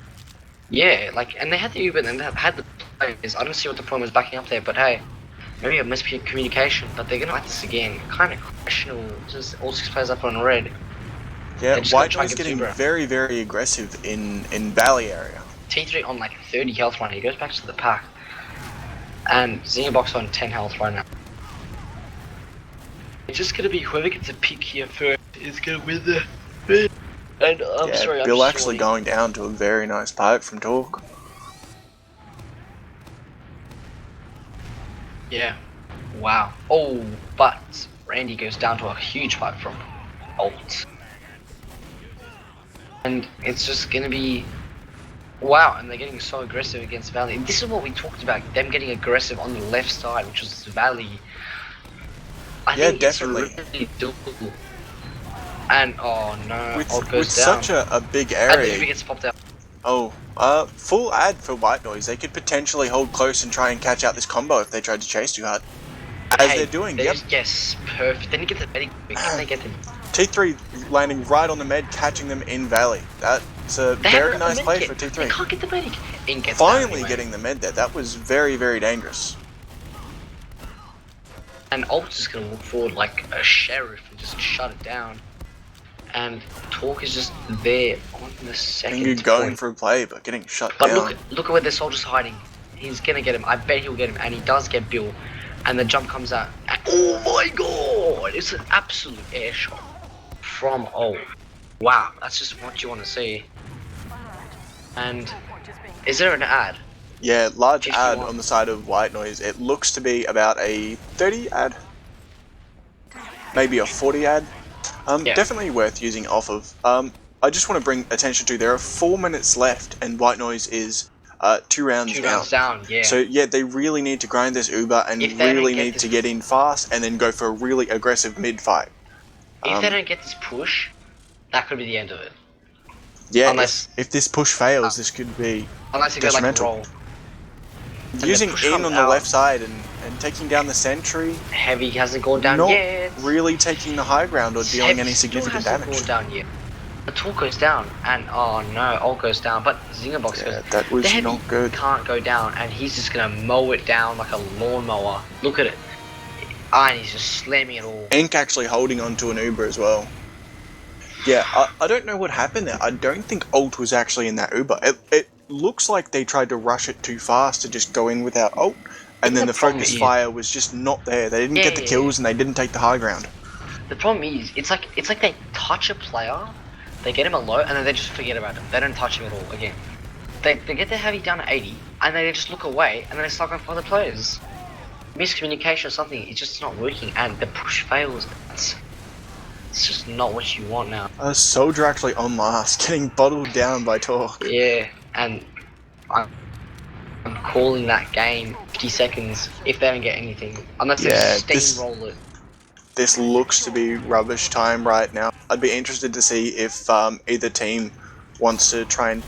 Yeah, like, and they had the Uber, and they had the players. I don't see what the problem was backing up there, but hey, maybe a miscommunication, but they're gonna like this again. Kind of questionable, just all 6 players up on red. Yeah, White Noise getting very, very aggressive in Valley area. T3 on like 30 health run, he goes back to the pack. And Zingerbox on 10 health right now. It's just gonna be whoever gets a pick here first is gonna win the bid. And I'm Yeah, sorry, Bill I'm actually sorry. going down to a very nice pipe from Talk. Yeah. Wow. Oh, but Randy goes down to a huge fight from Alt. And it's just gonna be... Wow, and they're getting so aggressive against Valley. And this is what we talked about, them getting aggressive on the left side, which was Valley. I Yeah, think definitely. it's really doable. And, oh no, Alt With goes down. such a big And the Uber area. gets popped out. Oh, full ad for White Noise. They could potentially hold close and try and catch out this combo if they tried to chase too hard. As Hey, they're doing, yep. Yes, perfect. Then you get the medic. Can they get them? T3 landing right on the med, catching them in Valley. That's a They very haven't nice got the play med for kit. They T3. can't get the medic. In gets down Finally anyway. getting the med there. That was very, very dangerous. And Alt's just gonna look forward like a sheriff and just shut it down. And Talk is just there on the second Pingu going point. for a play, but getting shut But down. look at where the soldier's hiding. He's gonna get him. I bet he'll get him, and he does get Bill. And the jump comes out. And, oh my god! It's an absolute air shot from Alt. Wow, that's just what you want to see. And is there an ad? Yeah, large If you ad want. on the side of White Noise. It looks to be about a 30 ad. Maybe a 40 ad. Yeah. Definitely worth using off of. I just want to bring attention to there are 4 minutes left and White Noise is 2 rounds Two down. rounds down, yeah. So yeah, they really need to grind this Uber and If they don't really get need this- to get in fast and then go for a really aggressive mid fight. If they don't get this push, that could be the end of it. Yeah, Unless- if this push fails, this could be Unless they go like detrimental. roll. Using push in comes on the out. left side and taking down the sentry. Heavy hasn't gone down Not yet. really taking the high ground or dealing Heavy any still significant hasn't damage. gone down yet. The Talk goes down, and oh no, Alt goes down, but Zingerbox Yeah, goes. that was The Heavy not good. can't go down, and he's just gonna mow it down like a lawnmower. Look at it. Ah, and he's just slamming it all. Ink actually holding onto an Uber as well. Yeah, I don't know what happened there. I don't think Alt was actually in that Uber. It looks like they tried to rush it too fast to just go in without Alt, and then the problem focus is- fire was just not there. They didn't get the Yeah. kills and they didn't take the high ground. The problem is, it's like they touch a player, they get him a low, and then they just forget about him. They don't touch him at all again. They get their Heavy down to 80, and they just look away, and then they start going for other players. Miscommunication or something, it's just not working, and the push fails. It's just not what you want now. Soldier actually on last, getting bottled down by Talk. Yeah, and I'm calling that game 50 seconds if they don't get anything. Unless Yeah, they steamroll it. This looks to be rubbish time right now. I'd be interested to see if either team wants to try and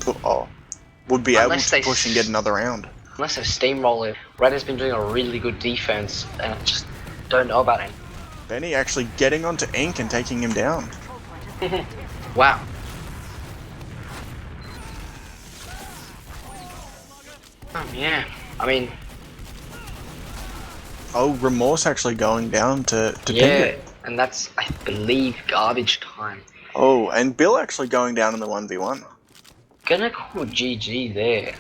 would be able Unless to they push and get another round. Unless they steamroll it. Red has been doing a really good defense, and I just don't know about it. Benny actually getting onto Ink and taking him down. Wow. Yeah, I mean, Oh, Remorse actually going down to yeah, Pingu. and that's, I believe, garbage time. Oh, and Bill actually going down in the 1v1. Gonna call GG there.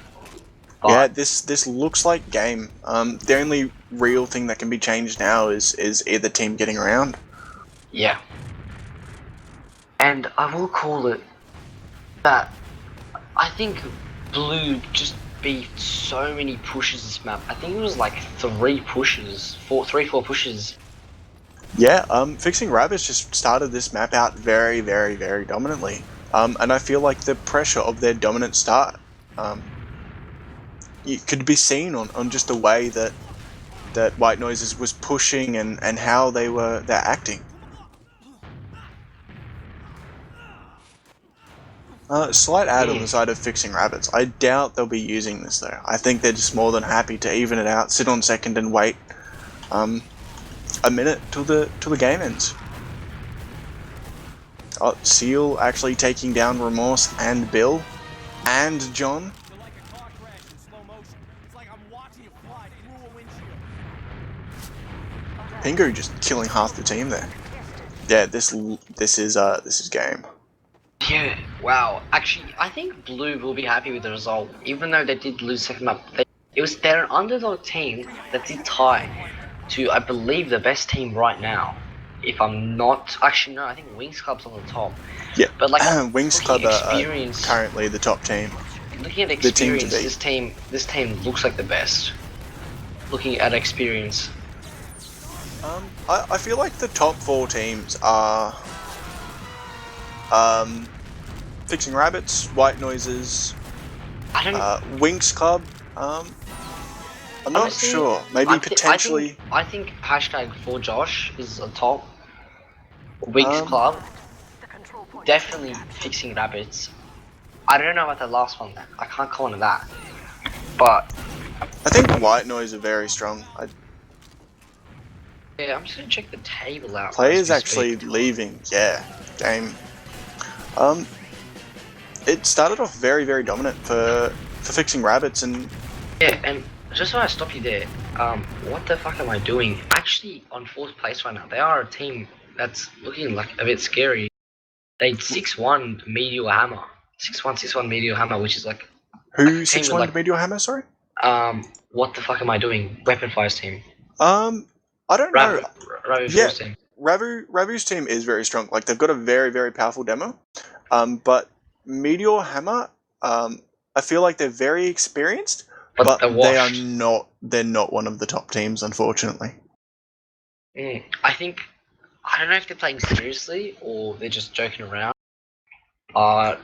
Yeah, But this looks like game. The only real thing that can be changed now is either team getting around. yeah. And I will call it that I think Blue just beat so many pushes this map. I think it was like 3 pushes, 4 pushes. Yeah, Fxxing Rabbits just started this map out very, very, very dominantly. And I feel like the pressure of their dominant start it could be seen on just the way that White Noises was pushing and how they're acting. Slight ad on the side of Fxxing Rabbits. I doubt they'll be using this though. I think they're just more than happy to even it out, sit on second and wait a minute till the game ends. Seal actually taking down Remorse and Bill and John. Pingu just killing half the team there. Yeah, this is game. Yeah, wow. Actually, I think Blue will be happy with the result. Even though they did lose second map, they they're an underdog team that did tie to, I believe, the best team right now. If I'm not actually no, I think Wings Club's on the top. Yeah, But like Wings looking Club at are experience, currently the top team. looking at The team to experience, beat. this team looks like the best. Looking at experience, I feel like the top 4 teams are Fxxing Rabbits, White Noises, I don't. Winx Club. I'm not Honestly, sure. Maybe potentially. I think hashtag for Josh is a top. Wings Um, Club, The control point definitely is captured. Fixing Rabbits. I don't know about the last one. I can't comment on that. But I think White Noise are very strong. yeah, I'm just gonna check the table out. Players as we actually speak. leaving. Yeah, game. It started off very, very dominant for Fxxing Rabbits, and Yeah, and just so I stop you there, what the fuck am I doing? Actually, on 4th place right now. They are a team that's looking like a bit scary. They 6-1 Meteor Hammer. 6-1 Meteor Hammer, which is like who a team with 6-1 Meteor Hammer? Sorry. what the fuck am I doing? Weapon Fire's team. I don't know. Ravu Yeah, Force team. Ravu's team is very strong. Like they've got a very, very powerful demo. But Meteor Hammer, I feel like they're very experienced, But but they're they are washed. not. They're not one of the top teams, unfortunately. I think, I don't know if they're playing seriously or they're just joking around. I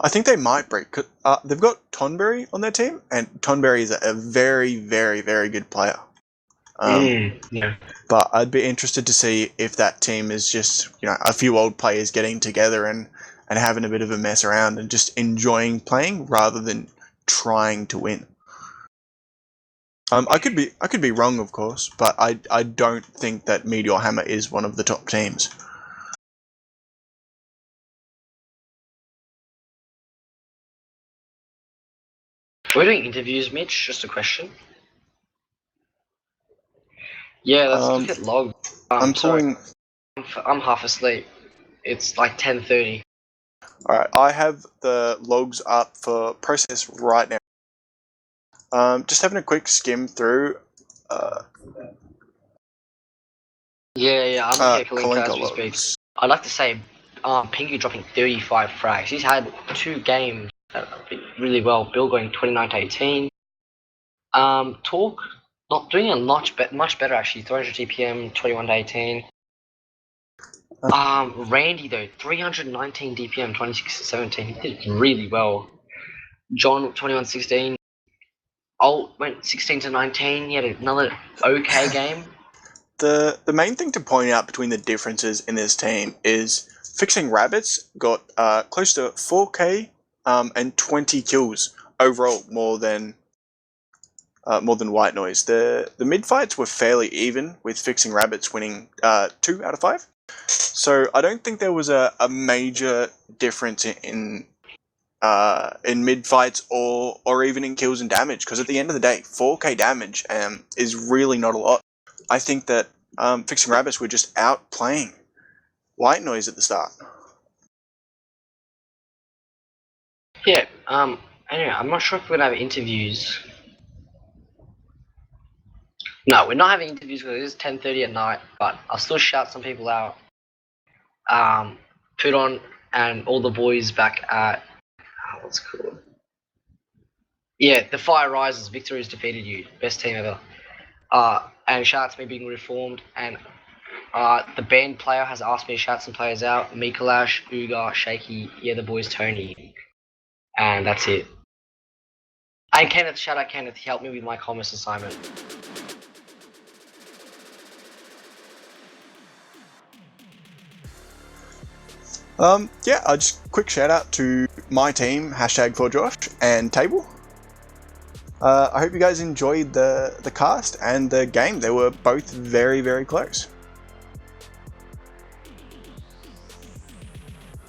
think they might break. They've got Tonberry on their team, and Tonberry is a very, very, very good player. Yeah. But I'd be interested to see if that team is just a few old players getting together and having a bit of a mess around and just enjoying playing rather than trying to win. I could be wrong, of course, but I don't think that Meteor Hammer is one of the top teams. We're doing interviews, Mitch. Just a question. Yeah, let's look at log. I'm Sorry, pulling. I'm half asleep. It's like 10:30. All right, I have the logs up for process right now. Just having a quick skim through. Yeah, I'm looking at Kalinka Kalinka as we speak. logs. I'd like to say, Pingu dropping 35 frags. He's had 2 games that have been really well. Bill going 29-18. Talk not doing a much better actually. 300 DPM, 21-18. Randy though, 319 DPM, 26-17. He did really well. John 21-16. Alt went 16-19. He had another okay game. The main thing to point out between the differences in this team is Fxxing Rabbits got close to 4K and 20 kills overall, more than White Noise. The mid fights were fairly even, with Fxxing Rabbits winning 2 out of 5. So I don't think there was a major difference in mid fights or even in kills and damage, because at the end of the day, 4K damage is really not a lot. I think that Fxxing Rabbits were just outplaying White Noise at the start. Yeah. Anyway, I'm not sure if we're gonna have interviews. No, we're not having interviews because it is 10:30 at night. But I'll still shout some people out. Put and all the boys back at what's it called? Yeah, the Fire Rises. Victory has defeated you. Best team ever. And shout out to me being reformed. And the band player has asked me to shout some players out. Mikalash, Ugar, Shaky, yeah, the boys Tony. And that's it. And Kenneth, shout out Kenneth. He helped me with my commerce assignment. Yeah, just quick shout out to my team, #4Josh and Table. I hope you guys enjoyed the cast and the game. They were both very, very close.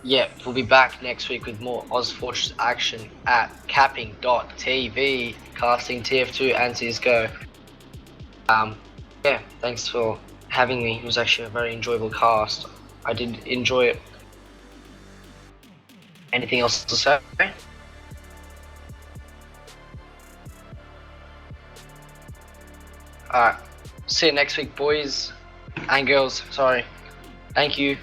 Yeah, we'll be back next week with more ozfortress action at CappingTV, casting TF2 and Cisco. Yeah, thanks for having me. It was actually a very enjoyable cast. I did enjoy it. Anything else to say? Alright. See you next week, boys and girls. Sorry. Thank you.